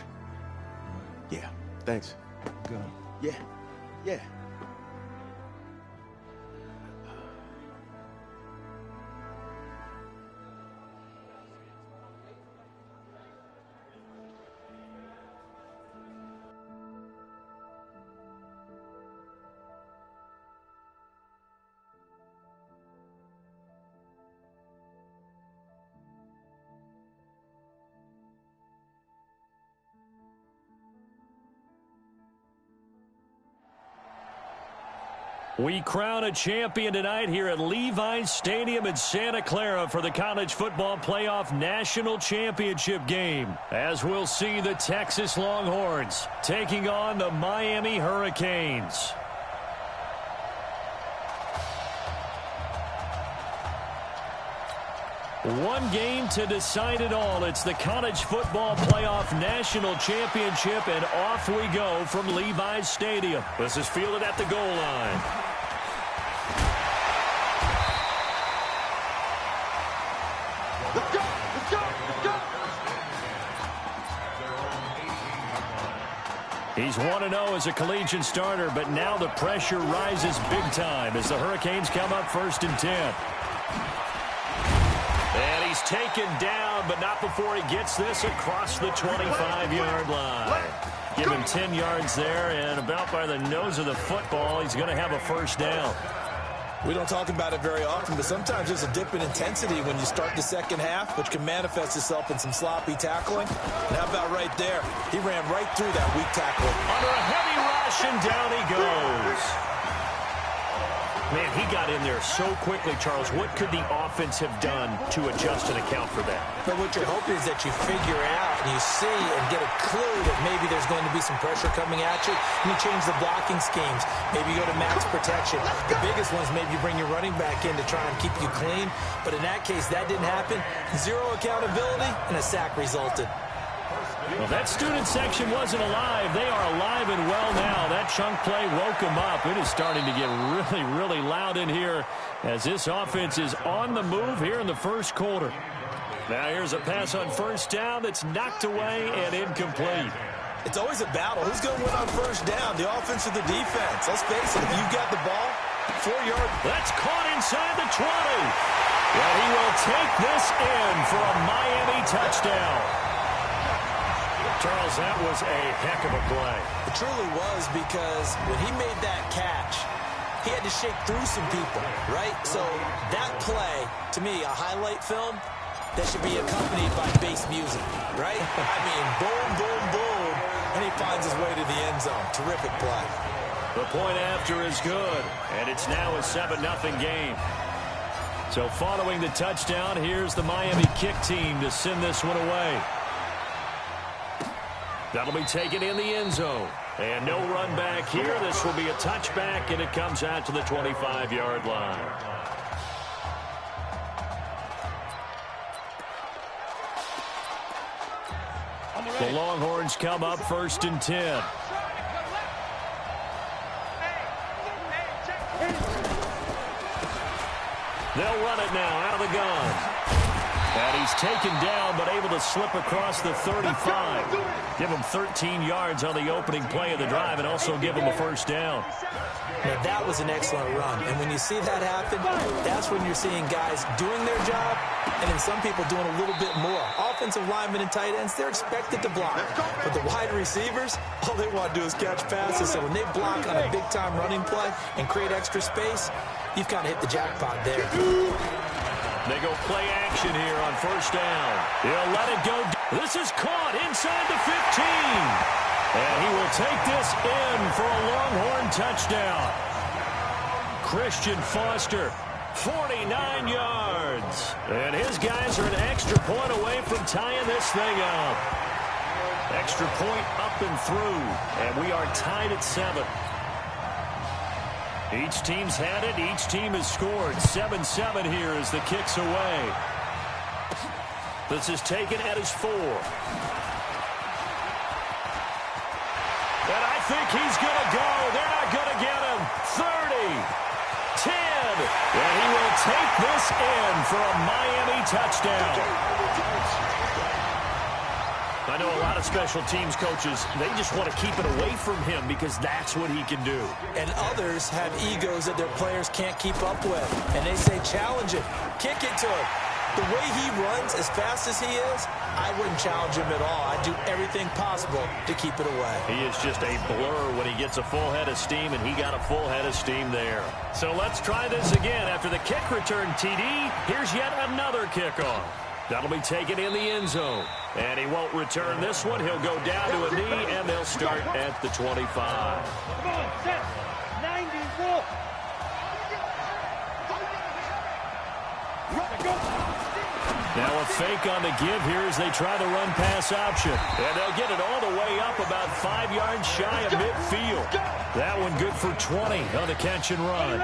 Yeah, thanks. Good. Yeah. We crown a champion tonight here at Levi's Stadium in Santa Clara for the College Football Playoff National Championship game, as we'll see the Texas Longhorns taking on the Miami Hurricanes. One game to decide it all. It's the College Football Playoff National Championship, and off we go from Levi's Stadium. This is fielded at the goal line. Let's go! Let's go! Let's go! He's 1-0 as a collegiate starter, but now the pressure rises big time as the Hurricanes come up 1st and 10. And he's taken down, but not before he gets this across the 25-yard line. Give him 10 yards there, and about by the nose of the football, he's going to have a first down. We don't talk about it very often, but sometimes there's a dip in intensity when you start the second half, which can manifest itself in some sloppy tackling. And how about right there? He ran right through that weak tackle. Under a heavy rush, and down he goes. Man, he got in there so quickly, Charles. What could the offense have done to adjust and account for that? But what you're hoping is that you figure out and you see and get a clue that maybe there's going to be some pressure coming at you, and you change the blocking schemes. Maybe you go to max protection. The biggest ones, maybe you bring your running back in to try and keep you clean. But in that case, that didn't happen. Zero accountability, and a sack resulted. Well, that student section wasn't alive. They are alive and well now. That chunk play woke them up. It is starting to get really, really loud in here as this offense is on the move here in the first quarter. Now here's a pass on first down that's knocked away and incomplete. It's always a battle. Who's going to win on first down, the offense or the defense? Let's face it, if you've got the ball, 4 yards. That's caught inside the 20. And he will take this in for a Miami touchdown. Charles, that was a heck of a play. It truly was, because when he made that catch, he had to shake through some people, right? So that play, to me, a highlight film that should be accompanied by bass music, right? I mean, boom, boom, boom, and he finds his way to the end zone. Terrific play. The point after is good, and it's now a 7-0 game. So following the touchdown, here's the Miami kick team to send this one away. That'll be taken in the end zone. And no run back here. This will be a touchback, and it comes out to the 25-yard line. The Longhorns come up 1st and 10. They'll run it now out of the gun. And he's taken down, but able to slip across the 35. Give him 13 yards on the opening play of the drive, and also give him a first down. Now, that was an excellent run. And when you see that happen, that's when you're seeing guys doing their job, and then some people doing a little bit more. Offensive linemen and tight ends, they're expected to block. But the wide receivers, all they want to do is catch passes. So when they block on a big-time running play and create extra space, you've kind of hit the jackpot there. They go play action here on first down. He'll let it go. This is caught inside the 15. And he will take this in for a Longhorn touchdown. Christian Foster, 49 yards. And his guys are an extra point away from tying this thing up. Extra point up and through. And we are tied at 7. Each team's had it. Each team has scored. 7-7 here as the kick's away. This is taken at his 4. And I think he's going to go. They're not going to get him. 30, 10. And he will take this in for a Miami touchdown. I know a lot of special teams coaches, they just want to keep it away from him because that's what he can do. And others have egos that their players can't keep up with. And they say, challenge him. Kick it to him. The way he runs, as fast as he is, I wouldn't challenge him at all. I'd do everything possible to keep it away. He is just a blur when he gets a full head of steam, and he got a full head of steam there. So let's try this again. After the kick return TD, here's yet another kickoff. That'll be taken in the end zone. And he won't return this one. He'll go down to a knee, and they'll start at the 25. Come on, set. 90, roll. Now a fake on the give here as they try the run-pass option. And they'll get it all the way up about 5 yards shy of midfield. That one good for 20 on the catch and run.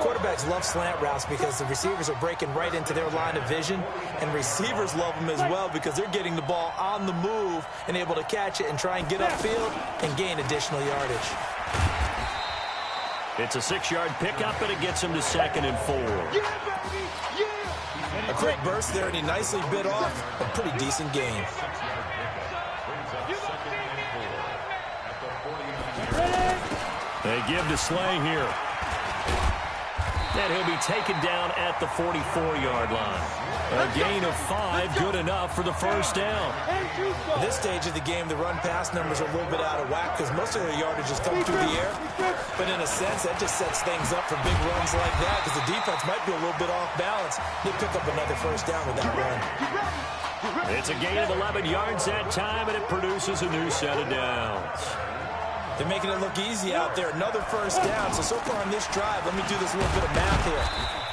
Quarterbacks love slant routes because the receivers are breaking right into their line of vision, and receivers love them as well because they're getting the ball on the move and able to catch it and try and get upfield and gain additional yardage. It's a 6-yard pickup, and it gets him to 2nd and 4. A quick burst there, and he nicely bit off a pretty decent gain. They give to Slay here. And he'll be taken down at the 44-yard line. A gain of 5, good enough for the first down. At this stage of the game, the run-pass numbers are a little bit out of whack because most of their yardage is coming through the air. But in a sense, that just sets things up for big runs like that because the defense might be a little bit off balance. They pick up another first down with that run. It's a gain of 11 yards that time, and it produces a new set of downs. They're making it look easy out there. Another first down. So far on this drive, let me do this little bit of math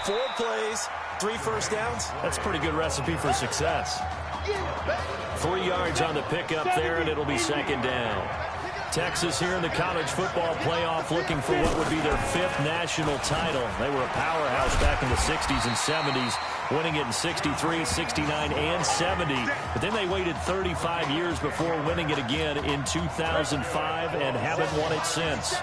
here. 4 plays, 3 first downs. That's a pretty good recipe for success. 3 yards on the pickup there, and it'll be 2nd down. Texas here in the college football playoff looking for what would be their 5th national title. They were a powerhouse back in the 60s and 70s, winning it in 63, 69, and 70. But then they waited 35 years before winning it again in 2005 and haven't won it since.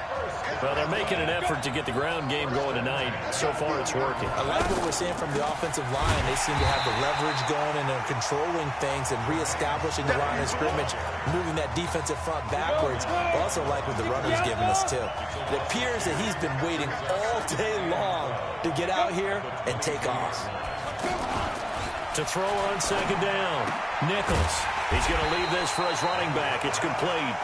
Well, they're making an effort to get the ground game going tonight. So far, it's working. I like what we're seeing from the offensive line. They seem to have the leverage going and they're controlling things and reestablishing the line of scrimmage, moving that defensive front backwards. I also like what the runner's giving us, too. It appears that he's been waiting all day long to get out here and take off. To throw on 2nd down, Nichols. He's going to leave this for his running back. It's complete.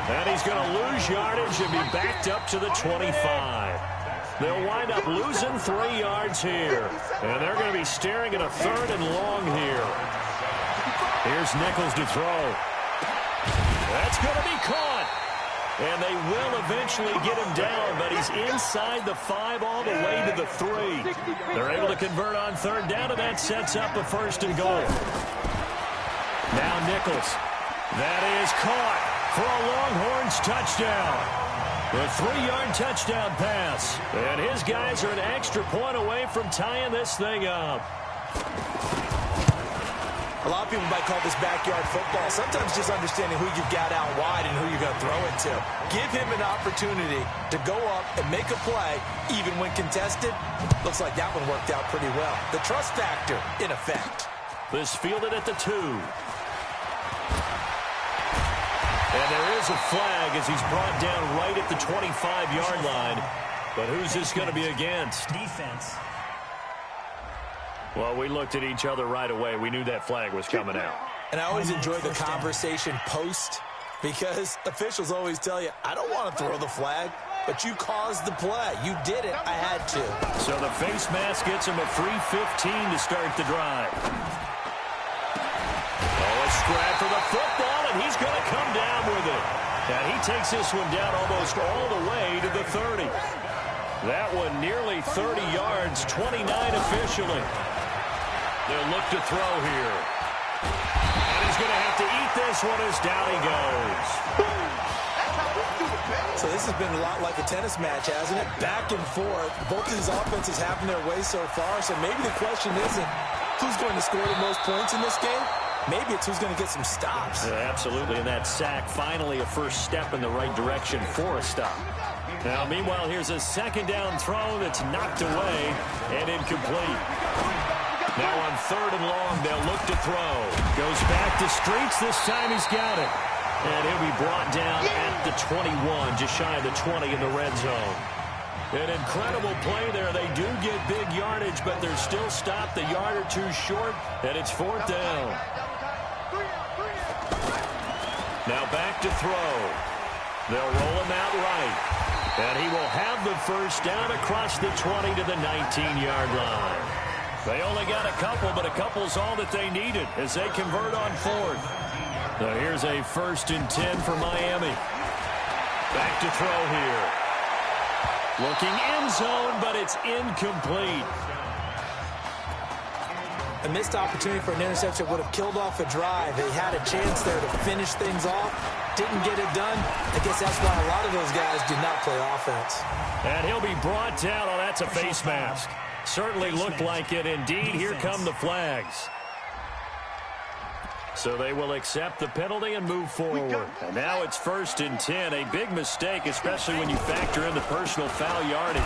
And he's going to lose yardage and be backed up to the 25. They'll wind up losing 3 yards here. And they're going to be staring at a 3rd and long here. Here's Nichols to throw. That's going to be caught. And they will eventually get him down, but he's inside the 5 all the way to the 3. They're able to convert on 3rd down, and that sets up a 1st and goal. Now Nichols. That is caught for a Longhorns touchdown. The 3-yard touchdown pass. And his guys are an extra point away from tying this thing up. A lot of people might call this backyard football. Sometimes just understanding who you've got out wide and who you're going to throw it to. Give him an opportunity to go up and make a play, even when contested. Looks like that one worked out pretty well. The trust factor in effect. This fielded at the 2. And there is a flag as he's brought down right at the 25-yard line. But who's this going to be against? Defense. Well, we looked at each other right away. We knew that flag was coming out. And I always enjoy the conversation post because officials always tell you, I don't want to throw the flag, but you caused the play. You did it. I had to. So the face mask gets him a free 15 to start the drive. Oh, a scrap for the football, and he's going to come down with it. And he takes this one down almost all the way to the 30. That one nearly 30 yards, 29 officially. They'll look to throw here. And he's going to have to eat this one as down he goes. So this has been a lot like a tennis match, hasn't it? Back and forth. Both of these offenses having their way so far. So maybe the question isn't who's going to score the most points in this game. Maybe it's who's going to get some stops. Yeah, absolutely. And that sack, finally a first step in the right direction for a stop. Now, meanwhile, here's a 2nd down throw that's knocked away and incomplete. Now on 3rd and long, they'll look to throw. Goes back to Streets. This time he's got it. And he'll be brought down at the 21, just shy of the 20 in the red zone. An incredible play there. They do get big yardage, but they're still stopped a yard or 2 short, and it's 4th down. Now back to throw. They'll roll him out right. And he will have the first down across the 20 to the 19-yard line. They only got a couple, but a couple's all that they needed as they convert on 4th. Now here's a 1st and 10 for Miami. Back to throw here. Looking end zone, but it's incomplete. A missed opportunity for an interception would have killed off a drive. They had a chance there to finish things off. Didn't get it done. I guess that's why a lot of those guys do not play offense. And he'll be brought down. Oh, that's a face mask. Certainly looked like it. Indeed, here come the flags. So they will accept the penalty and move forward. And now it's 1st and 10. A big mistake, especially when you factor in the personal foul yardage.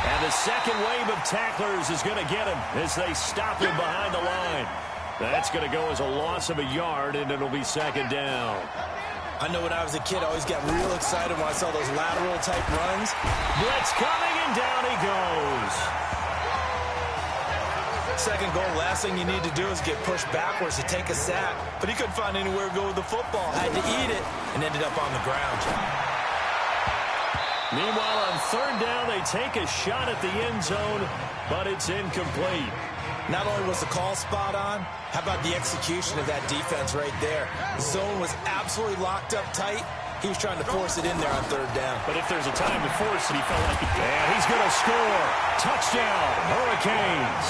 And the second wave of tacklers is going to get him as they stop him behind the line. That's going to go as a loss of a yard, and it'll be 2nd down. I know when I was a kid, I always got real excited when I saw those lateral-type runs. Blitz coming, and down he goes. Second goal, last thing you need to do is get pushed backwards to take a sack. But he couldn't find anywhere to go with the football. Had to eat it and ended up on the ground. Meanwhile, on 3rd down, they take a shot at the end zone, but it's incomplete. Not only was the call spot on, how about the execution of that defense right there? The zone was absolutely locked up tight. He was trying to force it in there on 3rd down. But if there's a time to force it, he felt like he could. And he's going to score. Touchdown, Hurricanes.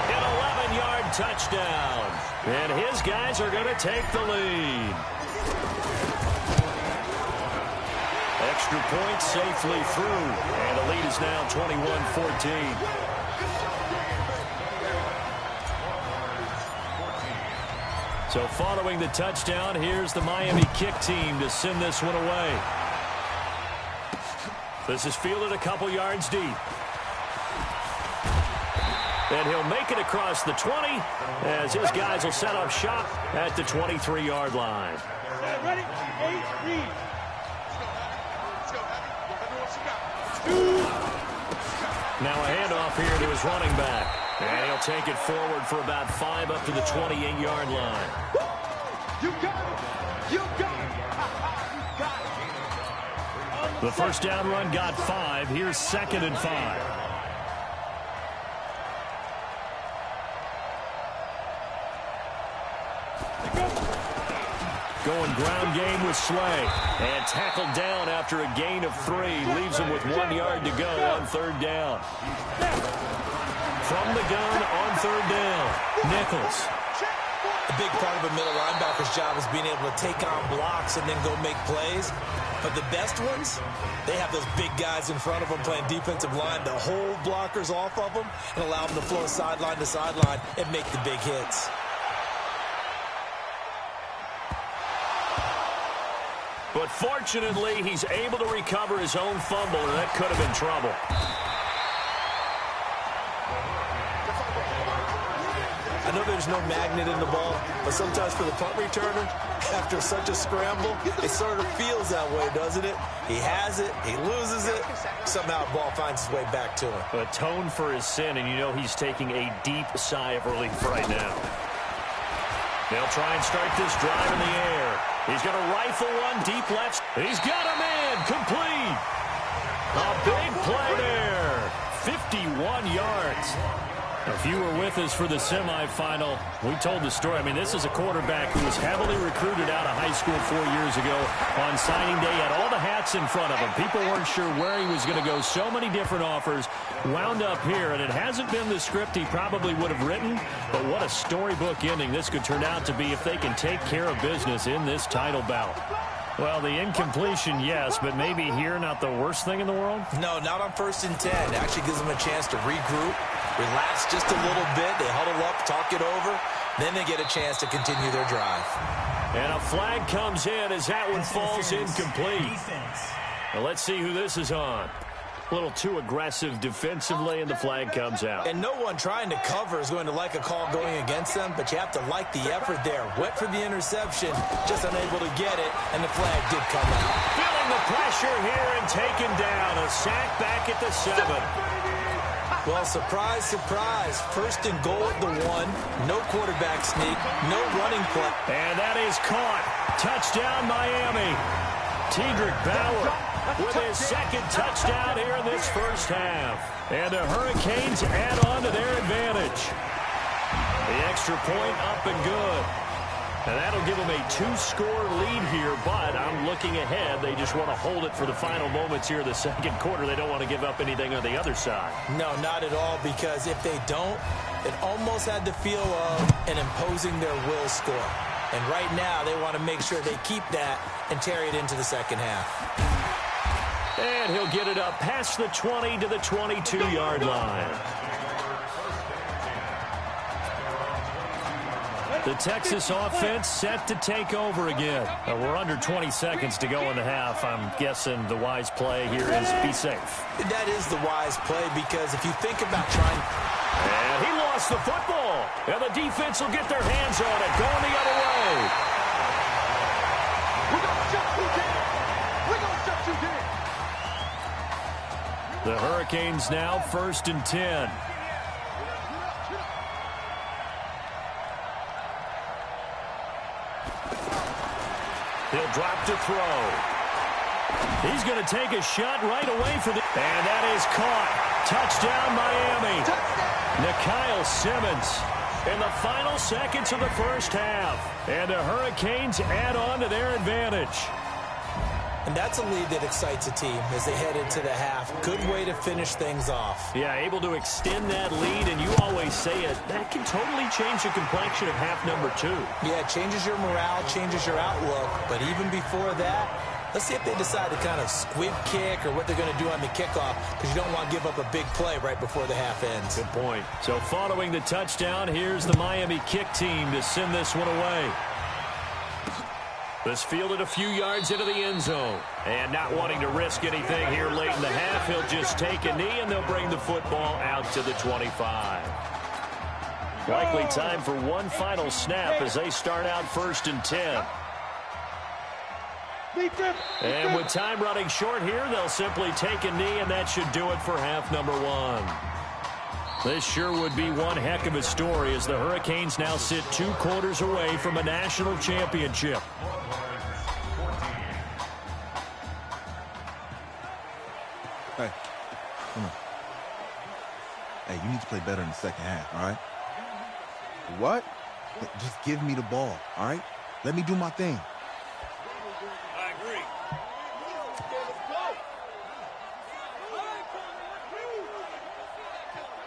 An 11-yard touchdown. And his guys are going to take the lead. Extra point safely through. And the lead is now 21-14. So following the touchdown, here's the Miami kick team to send this one away. This is fielded a couple yards deep. And he'll make it across the 20 as his guys will set up shop at the 23-yard line. Ready? 8, read. Now a handoff here to his running back. And he'll take it forward for about 5 up to the 28-yard line. You got it. You got it. You got it. The first down run got 5. Here's 2nd and 5. Going ground game with Slay. And tackled down after a gain of 3. Leaves him with 1 yard to go on 3rd down. From the gun on 3rd down, Nichols. A big part of a middle linebacker's job is being able to take on blocks and then go make plays. But the best ones, they have those big guys in front of them playing defensive line to hold blockers off of them and allow them to flow sideline to sideline and make the big hits. But fortunately, he's able to recover his own fumble, and that could have been trouble. I know there's no magnet in the ball, but sometimes for the punt returner, after such a scramble, it sort of feels that way, doesn't it? He has it, he loses it, somehow the ball finds its way back to him. Atone for his sin, and you know he's taking a deep sigh of relief right now. They'll try and start this drive in the air. He's going to rifle one deep left. He's got a man complete. A big play there. 51 yards. If you were with us for the semifinal, we told the story. I mean, this is a quarterback who was heavily recruited out of high school 4 years ago. On signing day, had all the hats in front of him. People weren't sure where he was going to go. So many different offers. Wound up here, and it hasn't been the script he probably would have written. But what a storybook ending this could turn out to be if they can take care of business in this title bout. Well, the incompletion, yes, but maybe here not the worst thing in the world? No, not on 1st and 10. It actually gives them a chance to regroup, relax just a little bit. They huddle up, talk it over. Then they get a chance to continue their drive. And a flag comes in as that one falls incomplete. Well, let's see who this is on. A little too aggressive defensively, and the flag comes out. And no one trying to cover is going to like a call going against them, but you have to like the effort there. Went for the interception, just unable to get it, and the flag did come out. Feeling the pressure here and taken down. A sack back at the 7. Well, surprise, surprise. 1st and goal at the 1. No quarterback sneak, no running play. And that is caught. Touchdown, Miami. Tedrick Bauer with his 2nd touchdown here in this first half. And the Hurricanes add on to their advantage. The extra point up and good. And that'll give them a 2-score lead here, but I'm looking ahead. They just want to hold it for the final moments here in the second quarter. They don't want to give up anything on the other side. No, not at all, because if they don't, it almost had the feel of an imposing their will score. And right now, they want to make sure they keep that and carry it into the second half. And he'll get it up past the 20 to the 22-yard line. The Texas offense set to take over again. We're under 20 seconds to go in the half. I'm guessing the wise play here is be safe. That is the wise play, because if you think about trying... And he lost the football. And the defense will get their hands on it, going the other way. We're going to shut you down. We're going to shut you down. The Hurricanes now 1st and 10. He'll drop to throw. He's going to take a shot right away for the... And that is caught. Touchdown, Miami. Nikhil Simmons in the final seconds of the first half. And the Hurricanes add on to their advantage. And that's a lead that excites a team as they head into the half. Good way to finish things off. Yeah, able to extend that lead, and you always say it, that can totally change the complexion of half number 2. Yeah, it changes your morale, changes your outlook. But even before that, let's see if they decide to kind of squib kick or what they're going to do on the kickoff, because you don't want to give up a big play right before the half ends. Good point. So following the touchdown, here's the Miami kick team to send this one away. This fielded a few yards into the end zone. And not wanting to risk anything here late in the half, he'll just take a knee, and they'll bring the football out to the 25. Likely time for one final snap as they start out 1st and 10. And with time running short here, they'll simply take a knee, and that should do it for half number 1. This sure would be one heck of a story as the Hurricanes now sit 2 quarters away from a national championship. Hey, come on. Hey, you need to play better in the second half, all right? What? Just give me the ball, all right? Let me do my thing. I agree.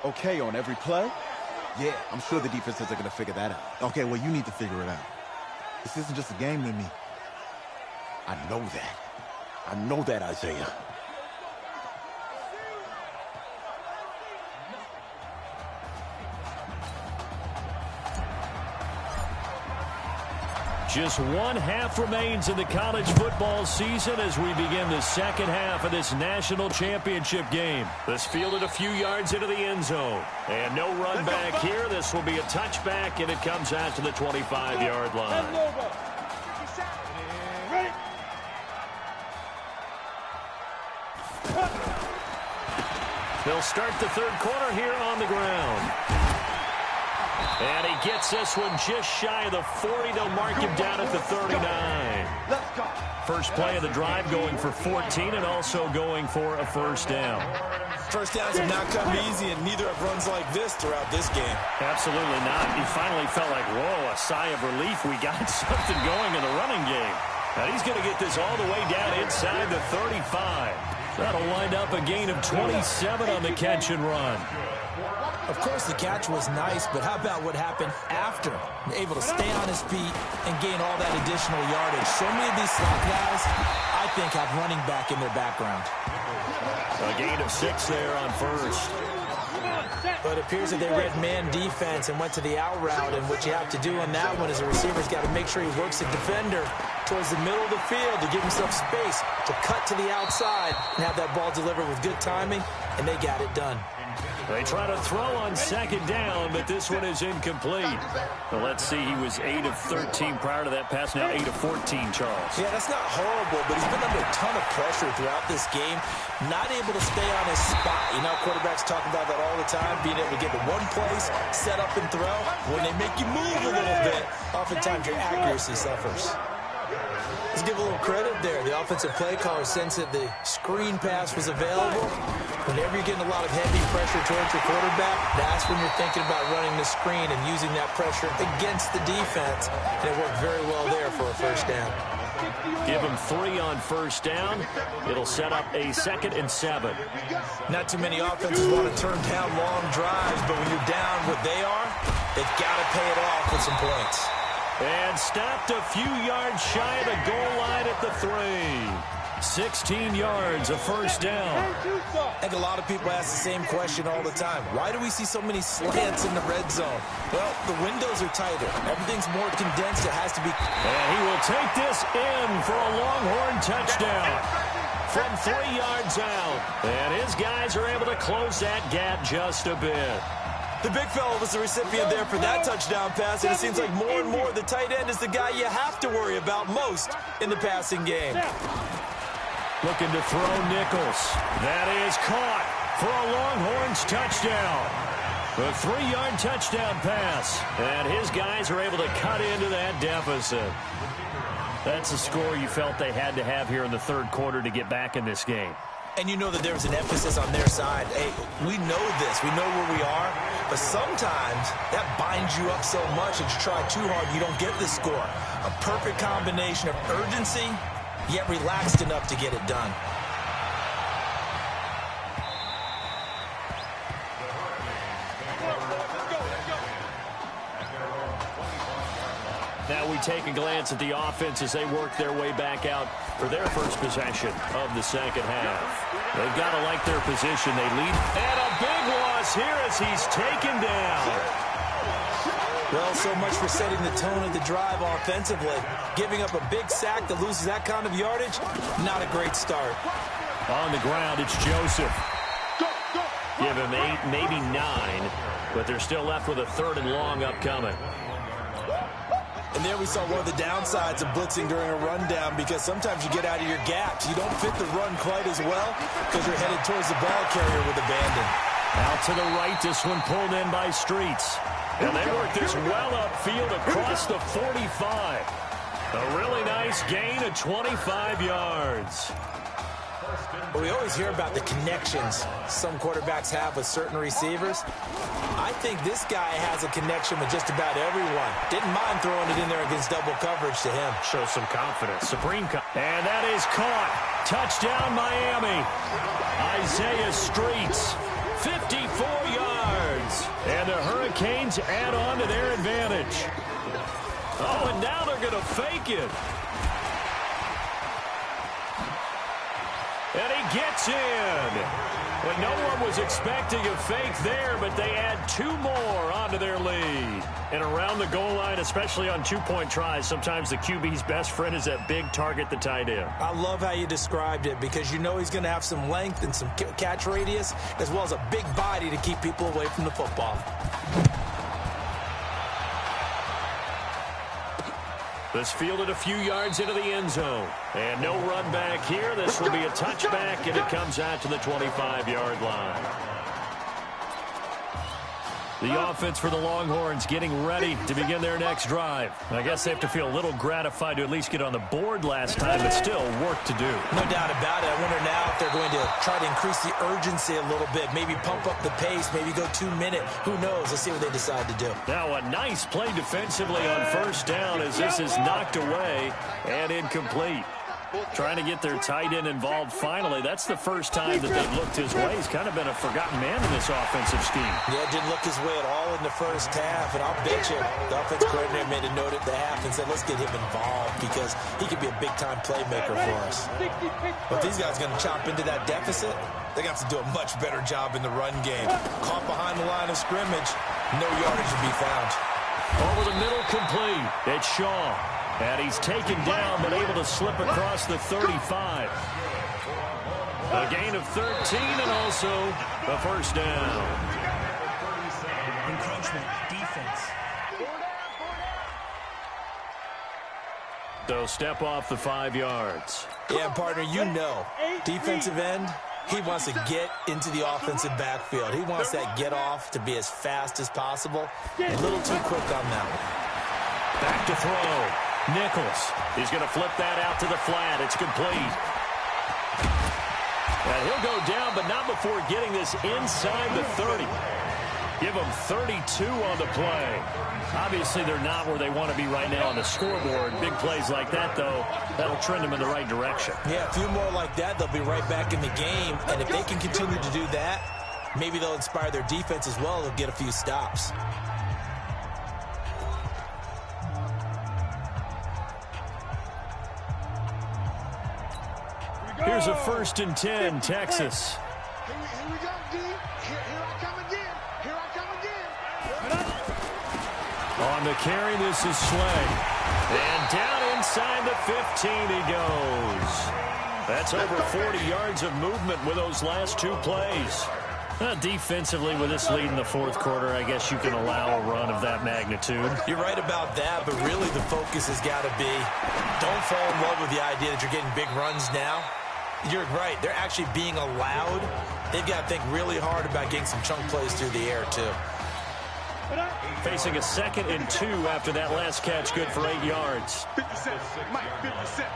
Okay on every play? Yeah, I'm sure the defenses are going to figure that out. Okay, well, you need to figure it out. This isn't just a game to me. I know that. I know that, Isaiah. Just one half remains in the college football season as we begin the second half of this national championship game. This fielded a few yards into the end zone. And no run back here. This will be a touchback, and it comes out to the 25-yard line. They'll start the third quarter here on the ground. And he gets this one just shy of the 40. They'll mark him down at the 39. First play of the drive going for 14 and also going for a first down. First downs have not come easy, and neither have runs like this throughout this game. Absolutely not. He finally felt like, whoa, a sigh of relief. We got something going in the running game. And he's going to get this all the way down inside the 35. That'll wind up a gain of 27 on the catch and run. Of course, the catch was nice, but how about what happened after? Able to stay on his feet and gain all that additional yardage. So many of these slot guys, I think, have running back in their background. A gain of 6 there on first. But it appears that they read man defense and went to the out route, and what you have to do on that one is the receiver's got to make sure he works the defender towards the middle of the field to give himself space to cut to the outside and have that ball delivered with good timing, and they got it done. They try to throw on second down, but this one is incomplete. Well, let's see, he was 8 of 13 prior to that pass, now 8 of 14, Charles. Yeah, that's not horrible, but he's been under a ton of pressure throughout this game, not able to stay on his spot. You know, quarterbacks talk about that all the time, being able to get to one place, set up and throw. When they make you move a little bit, oftentimes your accuracy suffers. Let's give a little credit there. The the offensive play caller sensed that the screen pass was available. Whenever you're getting a lot of heavy pressure towards your quarterback, that's when you're thinking about running the screen and using that pressure against the defense. And it worked very well there for a first down. Give them 3 on first down. It'll set up a 2nd and 7. Not too many offenses want to turn down long drives, but when you're down what they are, they've got to pay it off with some points. And stopped a few yards shy of the goal line at the 3. 16 yards, a first down. I think a lot of people ask the same question all the time. Why do we see so many slants in the red zone? Well, the windows are tighter. Everything's more condensed. It has to be. And he will take this in for a Longhorn touchdown from 3 yards out. And his guys are able to close that gap just a bit. The big fella was the recipient there for that touchdown pass, and it seems like more and more the tight end is the guy you have to worry about most in the passing game. Looking to throw Nichols. That is caught for a Longhorns touchdown. A 3-yard touchdown pass. And his guys are able to cut into that deficit. That's a score you felt they had to have here in the third quarter to get back in this game. And you know that there was an emphasis on their side. Hey, we know this. We know where we are. But sometimes that binds you up so much that you try too hard and you don't get the score. A perfect combination of urgency, yet relaxed enough to get it done. Now we take a glance at the offense as they work their way back out for their first possession of the second half. They've got to like their position. They lead. And a big loss here as he's taken down. Well, so much for setting the tone of the drive offensively. Giving up a big sack that loses that kind of yardage, not a great start. On the ground, it's Joseph. Give him 8, maybe 9, but they're still left with a 3rd and long upcoming. And there we saw one of the downsides of blitzing during a rundown, because sometimes you get out of your gaps. You don't fit the run quite as well because you're headed towards the ball carrier with abandon. Out to the right, this one pulled in by Streets. And they work this well upfield across the 45. A really nice gain of 25 yards. Well, we always hear about the connections some quarterbacks have with certain receivers. I think this guy has a connection with just about everyone. Didn't mind throwing it in there against double coverage to him. Shows some confidence. And that is caught. Touchdown, Miami. Isaiah Streets, 54 yards. And the Hurricanes add on to their advantage. Oh, and now they're going to fake it. And he gets in. Well, no one was expecting a fake there, but they add 2 more onto their lead. And around the goal line, especially on 2-point tries, sometimes the QB's best friend is that big target, the tight end. I love how you described it, because you know he's going to have some length and some catch radius, as well as a big body to keep people away from the football. This fielded a few yards into the end zone. And no run back here. This will be a touchback, and it comes out to the 25-yard line. The offense for the Longhorns getting ready to begin their next drive. I guess they have to feel a little gratified to at least get on the board last time, but still work to do. No doubt about it. I wonder now if they're going to try to increase the urgency a little bit, maybe pump up the pace, maybe go 2-minute. Who knows? Let's see what they decide to do. Now a nice play defensively on first down as this is knocked away and incomplete. Trying to get their tight end involved finally. That's the first time that they've looked his way. He's kind of been a forgotten man in this offensive scheme. Yeah, didn't look his way at all in the first half. And I'll bet you the offensive coordinator made a note at the half and said, let's get him involved because he could be a big-time playmaker for us. But these guys are going to chop into that deficit. They're going to have to do a much better job in the run game. Caught behind the line of scrimmage, no yardage to be found. Over the middle, complete. It's Shaw. And he's taken down, but able to slip across the 35. A gain of 13 and also a first down. Encroachment, defense. So step off the 5 yards. Yeah, partner, you know, defensive end, he wants to get into the offensive backfield. He wants that get off to be as fast as possible. A little too quick on that one. Back to throw. Nichols. He's going to flip that out to the flat. It's complete. And he'll go down, but not before getting this inside the 30. Give them 32 on the play. Obviously, they're not where they want to be right now on the scoreboard. Big plays like that, though, that'll trend them in the right direction. Yeah, a few more like that, they'll be right back in the game. And if they can continue to do that, maybe they'll inspire their defense as well. They'll get a few stops. Here's a 1st and 10, Texas. Here we go, D. Here I come again. Here I come again. On the carry, this is Slay. And down inside the 15 he goes. That's over 40 yards of movement with those last 2 plays. Defensively, with this lead in the 4th quarter, I guess you can allow a run of that magnitude. You're right about that, but really the focus has got to be don't fall in love with the idea that you're getting big runs now. You're right. They're actually being allowed. They've got to think really hard about getting some chunk plays through the air, too. Facing a 2nd and 2 after that last catch, good for 8 yards. 50 cents. Mike, 50 cents.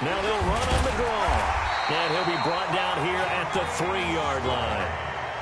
Now they'll run on the draw. And he'll be brought down here at the 3-yard line.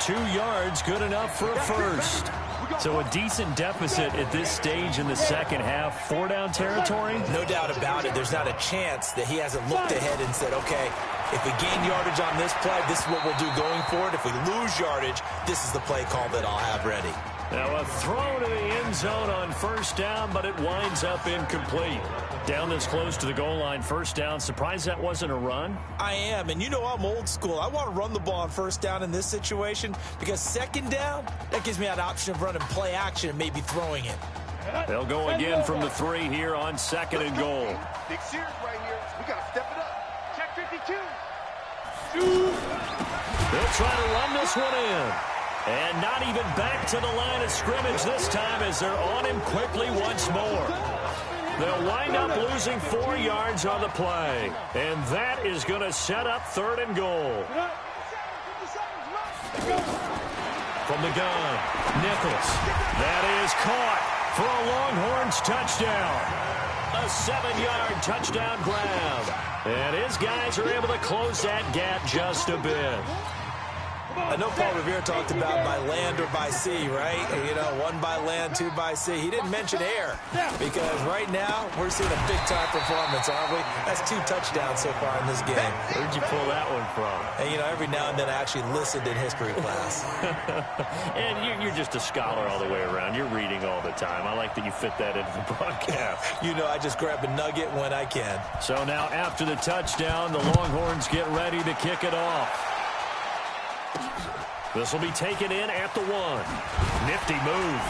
2 yards, good enough for a first. So a decent deficit at this stage in the second half. 4-down territory? No doubt about it. There's not a chance that he hasn't looked ahead and said, okay, if we gain yardage on this play, this is what we'll do going forward. If we lose yardage, this is the play call that I'll have ready. Now a throw to the end zone on 1st down, but it winds up incomplete. Down this close to the goal line, 1st down. Surprised that wasn't a run? I am, and you know I'm old school. I want to run the ball on 1st down in this situation because 2nd down, that gives me that option of running play action and maybe throwing it. They'll go again from the 3 here on 2nd and goal. Big series right here. We got to step it up. Check 52. They'll try to run this one in. And not even back to the line of scrimmage this time as they're on him quickly once more. They'll wind up losing 4 yards on the play. And that is going to set up 3rd and goal. From the gun, Nichols. That is caught for a Longhorns touchdown. A 7-yard touchdown grab. And his guys are able to close that gap just a bit. I know Paul Revere talked about by land or by sea, right? You know, 1 by land, 2 by sea. He didn't mention air because right now we're seeing a big-time performance, aren't we? That's 2 touchdowns so far in this game. Where'd you pull that one from? And, you know, every now and then I actually listened in history class. And you're just a scholar all the way around. You're reading all the time. I like that you fit that into the broadcast. You know, I just grab a nugget when I can. So now after the touchdown, the Longhorns get ready to kick it off. This will be taken in at the 1. Nifty move.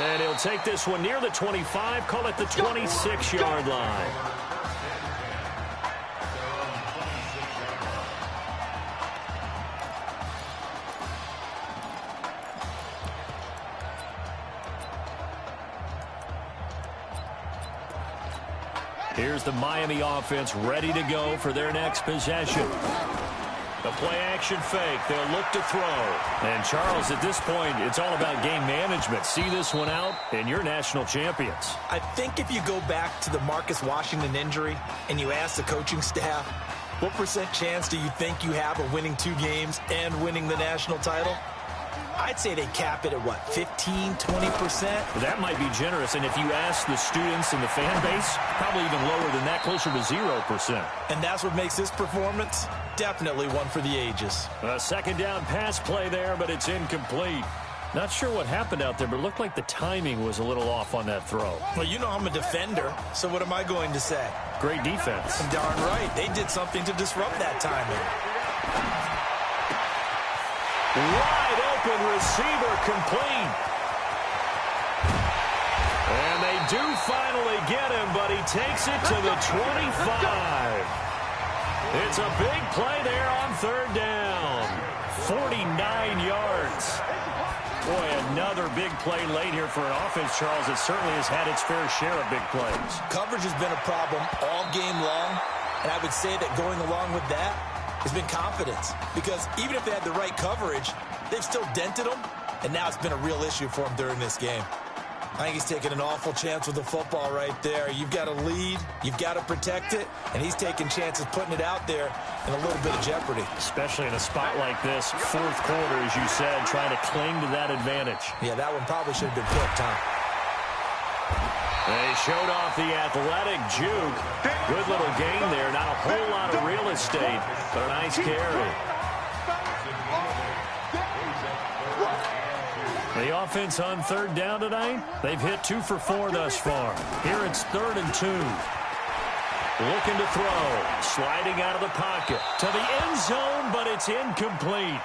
And he'll take this one near the 25, call it the 26-yard line. Here's the Miami offense ready to go for their next possession. The play-action fake. They'll look to throw. And, Charles, at this point, it's all about game management. See this one out, and you're national champions. I think if you go back to the Marcus Washington injury and you ask the coaching staff, what % chance do you think you have of winning 2 games and winning the national title? I'd say they cap it at, what, 15, 20%? That might be generous. And if you ask the students and the fan base, probably even lower than that, closer to 0%. And that's what makes this performance definitely one for the ages. A 2nd down pass play there, but it's incomplete. Not sure what happened out there, but it looked like the timing was a little off on that throw. Well, you know I'm a defender, so what am I going to say? Great defense. Darn right. They did something to disrupt that timing. Wide open receiver complete. And they do finally get him, but he takes it to the 25. It's a big play there on 3rd down. 49 yards. Boy, another big play late here for an offense, Charles. It certainly has had its fair share of big plays. Coverage has been a problem all game long, and I would say that going along with that has been confidence. Because even if they had the right coverage, they've still dented them, and now it's been a real issue for them during this game. I think he's taking an awful chance with the football right there. You've got to lead, you've got to protect it, and he's taking chances putting it out there in a little bit of jeopardy. Especially in a spot like this, fourth quarter, as you said, trying to cling to that advantage. Yeah, that one probably should have been picked, huh? They showed off the athletic juke. Good little gain there. Not a whole lot of real estate, but a nice carry. The offense on third down tonight, they've hit 2 for 4 thus far. Here it's 3rd and 2. Looking to throw. Sliding out of the pocket. To the end zone, but it's incomplete.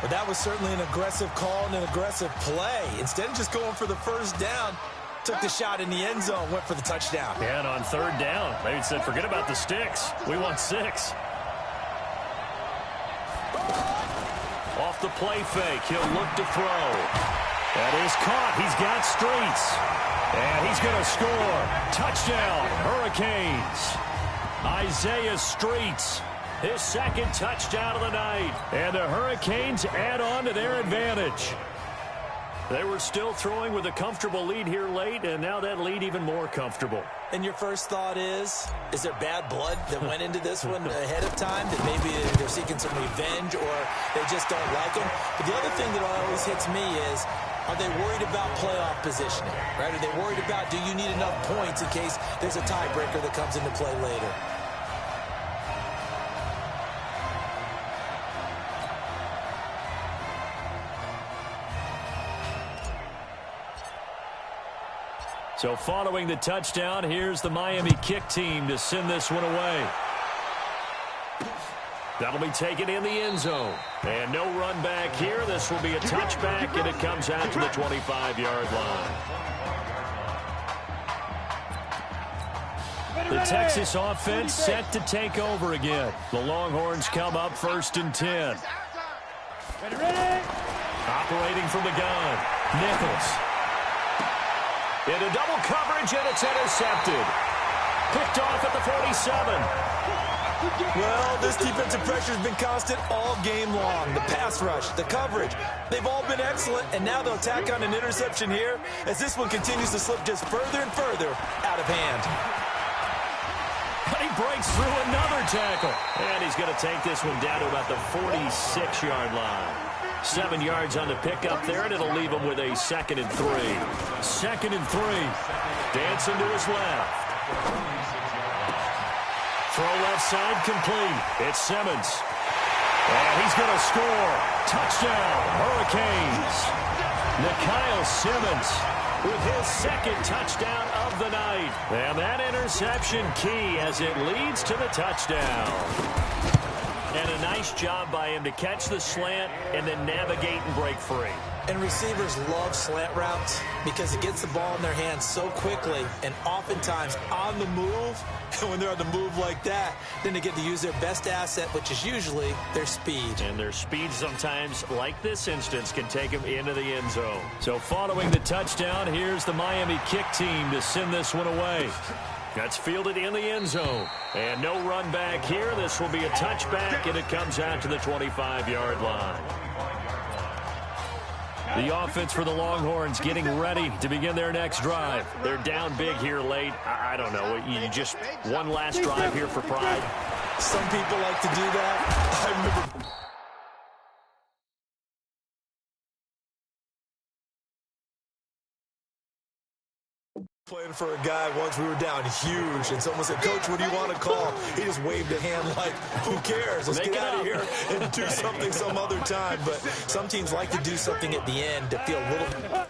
But that was certainly an aggressive call and an aggressive play. Instead of just going for the first down, took the shot in the end zone, went for the touchdown. Yeah, and on third down, they said, forget about the sticks. We want 6. Off the play fake, he'll look to throw. That is caught. He's got Streets. And he's going to score. Touchdown, Hurricanes. Isaiah Streets, his 2nd touchdown of the night. And the Hurricanes add on to their advantage. They were still throwing with a comfortable lead here late, and now that lead even more comfortable. And your first thought is there bad blood that went into this one ahead of time, that maybe they're seeking some revenge or they just don't like him? But the other thing that always hits me is, are they worried about playoff positioning, right? Are they worried about, do you need enough points in case there's a tiebreaker that comes into play later? So following the touchdown, here's the Miami kick team to send this one away. That'll be taken in the end zone. And no run back here. This will be a touchback, and it comes out to the 25-yard line. The Texas offense set to take over again. The Longhorns come up 1st and 10. Operating from the gun, Nichols. Into double coverage, and it's intercepted. Picked off at the 47. Well, this defensive pressure has been constant all game long. The pass rush, the coverage, they've all been excellent, and now they'll tack on an interception here as this one continues to slip just further and further out of hand. But he breaks through another tackle. And he's going to take this one down to about the 46-yard line. 7 yards on the pickup there, and it'll leave him with a 2nd and 3. 2nd and 3. Dancing to his left. Throw left side complete. It's Simmons. And he's going to score. Touchdown, Hurricanes. Nikhil Simmons with his 2nd touchdown of the night. And that interception key as it leads to the touchdown. And a nice job by him to catch the slant and then navigate and break free. And receivers love slant routes because it gets the ball in their hands so quickly and oftentimes on the move. And when they're on the move like that, then they get to use their best asset, which is usually their speed. And their speed sometimes, like this instance, can take them into the end zone. So following the touchdown, here's the Miami kick team to send this one away. That's fielded in the end zone. And no run back here. This will be a touchback, and it comes out to the 25-yard line. The offense for the Longhorns getting ready to begin their next drive. They're down big here late. I don't know. You just one last drive here for pride. Some people like to do that. I remember playing for a guy once. We were down huge, and someone said, "Coach, what do you want to call?" He just waved a hand like, who cares? Let's get out of here and do something some other time. But some teams like to do something at the end to feel a little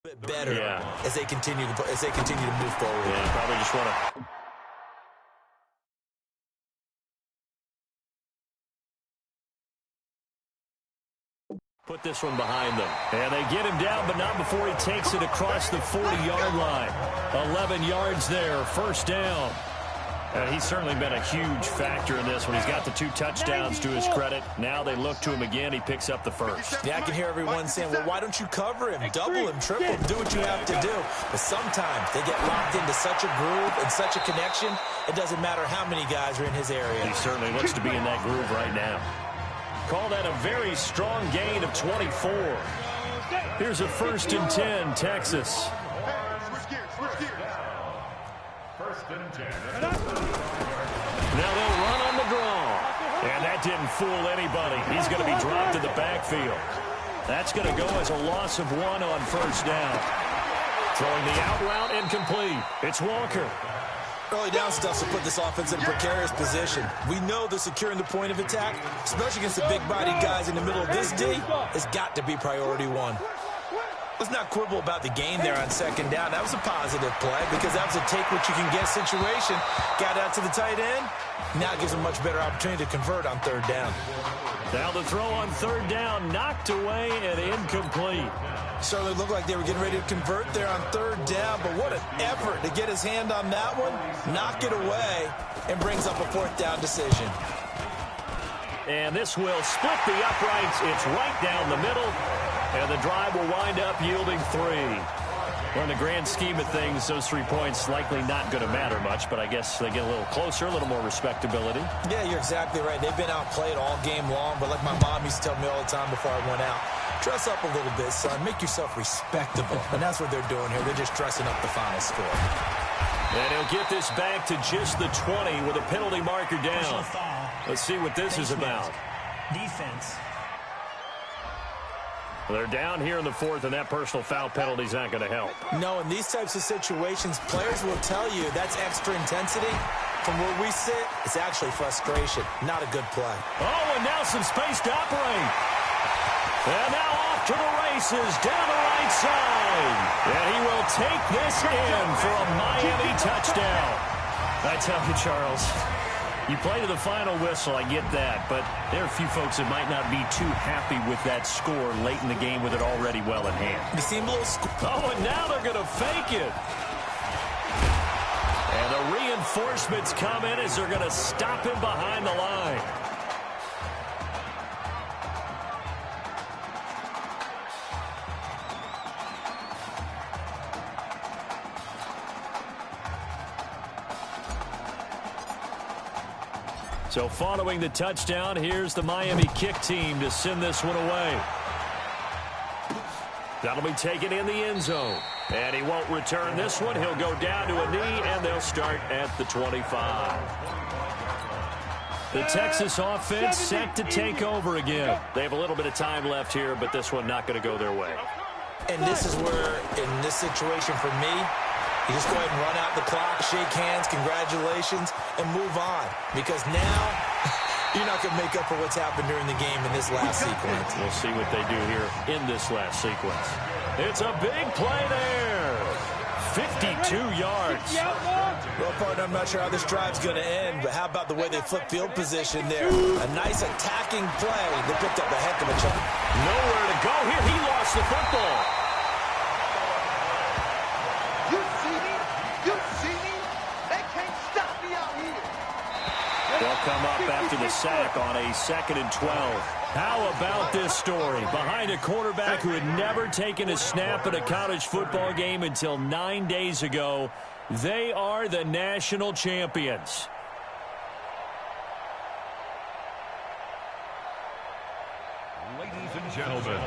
bit better as they continue to move forward. Yeah, probably just want to. Put this one behind them. And they get him down, but not before he takes it across the 40-yard line. 11 yards there, first down. He's certainly been a huge factor in this one. He's got the 2 touchdowns to his credit. Now they look to him again. He picks up the first. Yeah, I can hear everyone saying, well, why don't you cover him, double him, triple him, do what you have to do. But sometimes they get locked into such a groove and such a connection, it doesn't matter how many guys are in his area. He certainly looks to be in that groove right now. Call that a very strong gain of 24. Here's a 1st and 10, Texas. Now they'll run on the draw. And that didn't fool anybody. He's going to be dropped in the backfield. That's going to go as a loss of 1 on first down. Throwing the out route incomplete. It's Walker. Early down stuff to put this offense in a precarious position. We know that securing the point of attack, especially against the big-bodied guys in the middle of this D, has got to be priority 1. Let's not quibble about the gain there on 2nd down. That was a positive play because that was a take-what-you-can-get situation. Got out to the tight end. Now it gives them a much better opportunity to convert on 3rd down. Now the throw on 3rd down, knocked away and incomplete. Certainly looked like they were getting ready to convert there on 3rd down, but what an effort to get his hand on that one, knock it away, and brings up a 4th down decision. And this will split the uprights. It's right down the middle, and the drive will wind up yielding 3. Well, in the grand scheme of things, those 3 points likely not going to matter much, but I guess they get a little closer, a little more respectability. Yeah, you're exactly right. They've been outplayed all game long, but like my mom used to tell me all the time before I went out, dress up a little bit, son. Make yourself respectable. And that's what they're doing here. They're just dressing up the final score. And he'll get this back to just the 20 with a penalty marker down. Let's see what this is about. Defense. They're down here in the 4th, and that personal foul penalty is not going to help. No, in these types of situations, players will tell you that's extra intensity. From where we sit, it's actually frustration. Not a good play. Oh, and now some space to operate. And now off to the races down the right side. And he will take this in for a Miami touchdown. I tell you, Charles, you play to the final whistle, I get that, but there are a few folks that might not be too happy with that score late in the game with it already well in hand. You seem a little... Oh, and now they're going to fake it. And the reinforcements come in as they're going to stop him behind the line. So following the touchdown, here's the Miami kick team to send this one away. That'll be taken in the end zone. And he won't return this one. He'll go down to a knee, and they'll start at the 25. The Texas offense set to take over again. They have a little bit of time left here, but this one not going to go their way. And this is where, in this situation for me, you just go ahead and run out the clock, shake hands, congratulations, and move on. Because now, you're not going to make up for what's happened during the game in this last sequence. We'll see what they do here in this last sequence. It's a big play there. 52 yards. Well, partner, I'm not sure how this drive's going to end, but how about the way they flip field position there? A nice attacking play. They picked up a heck of a chunk. Nowhere to go here. He lost the football. They'll come up after the sack on a 2nd and 12. How about this story? Behind a quarterback who had never taken a snap in a college football game until 9 days ago, they are the national champions. Ladies and gentlemen,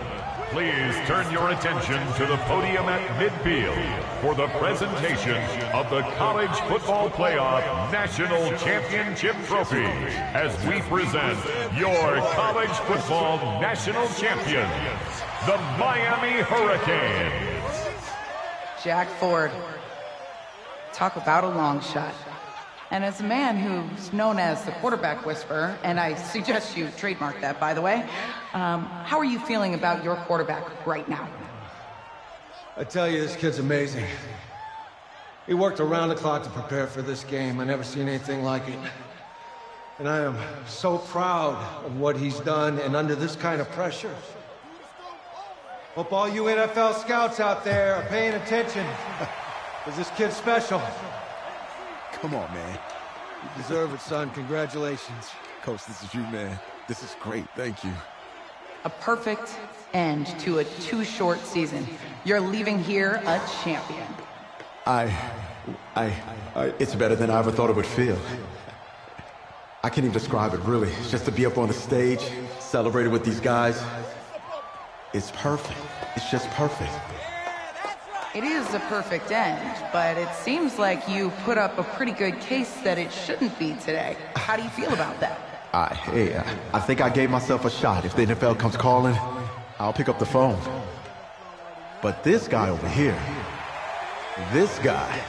please turn your attention to the podium at midfield for the presentation of the College Football Playoff National Championship Trophy as we present your college football national champions, the Miami Hurricanes. Jack Ford. Talk about a long shot. And as a man who's known as the quarterback whisperer, and I suggest you trademark that, by the way, how are you feeling about your quarterback right now? I tell you, this kid's amazing. He worked around the clock to prepare for this game. I never seen anything like it. And I am so proud of what he's done, and under this kind of pressure. Hope all you NFL scouts out there are paying attention, because this kid's special. Come on, man. You deserve it, son. Congratulations. Coach, this is you, man. This is great. Thank you. A perfect end to a too short season. You're leaving here a champion. It's better than I ever thought it would feel. I can't even describe it, really. Just to be up on the stage, celebrating with these guys, it's perfect. It's just perfect. It is a perfect end, but it seems like you put up a pretty good case that it shouldn't be today. How do you feel about that? I think I gave myself a shot. If the NFL comes calling, I'll pick up the phone. But this guy over here, this guy,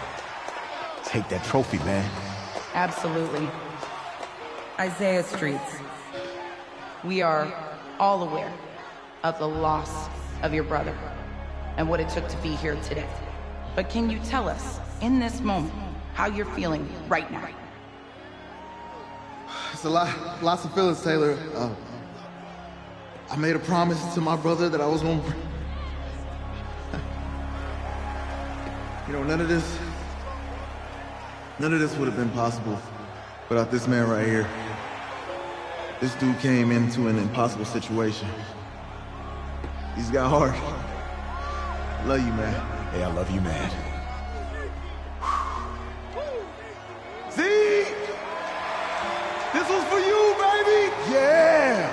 take that trophy, man. Absolutely. Isaiah Streets, we are all aware of the loss of your brother and what it took to be here today. But can you tell us, in this moment, how you're feeling right now? It's lots of feelings, Taylor. I made a promise to my brother that I was going to... You know, none of this would have been possible without this man right here. This dude came into an impossible situation. He's got heart. Love you, man. Hey, I love you, man. Z! This was for you, baby! Yeah!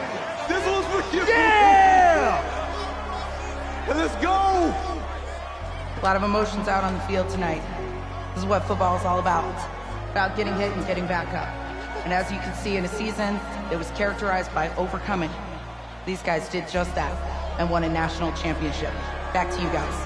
This was for you! Yeah! Let's go! A lot of emotions out on the field tonight. This is what football is all about. About getting hit and getting back up. And as you can see, in a season that was characterized by overcoming, these guys did just that and won a national championship. Back to you guys.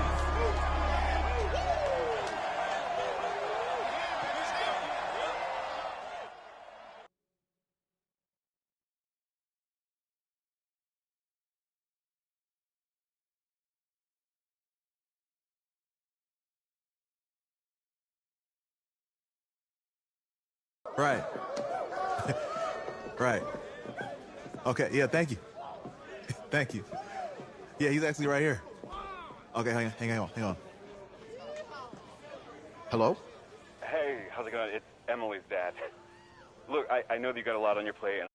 Right. Right. Okay, yeah, thank you. Thank you. Yeah, he's actually right here. Okay, hang on. Hello? Hey, how's it going? It's Emily's dad. Look, I know that you got a lot on your plate, and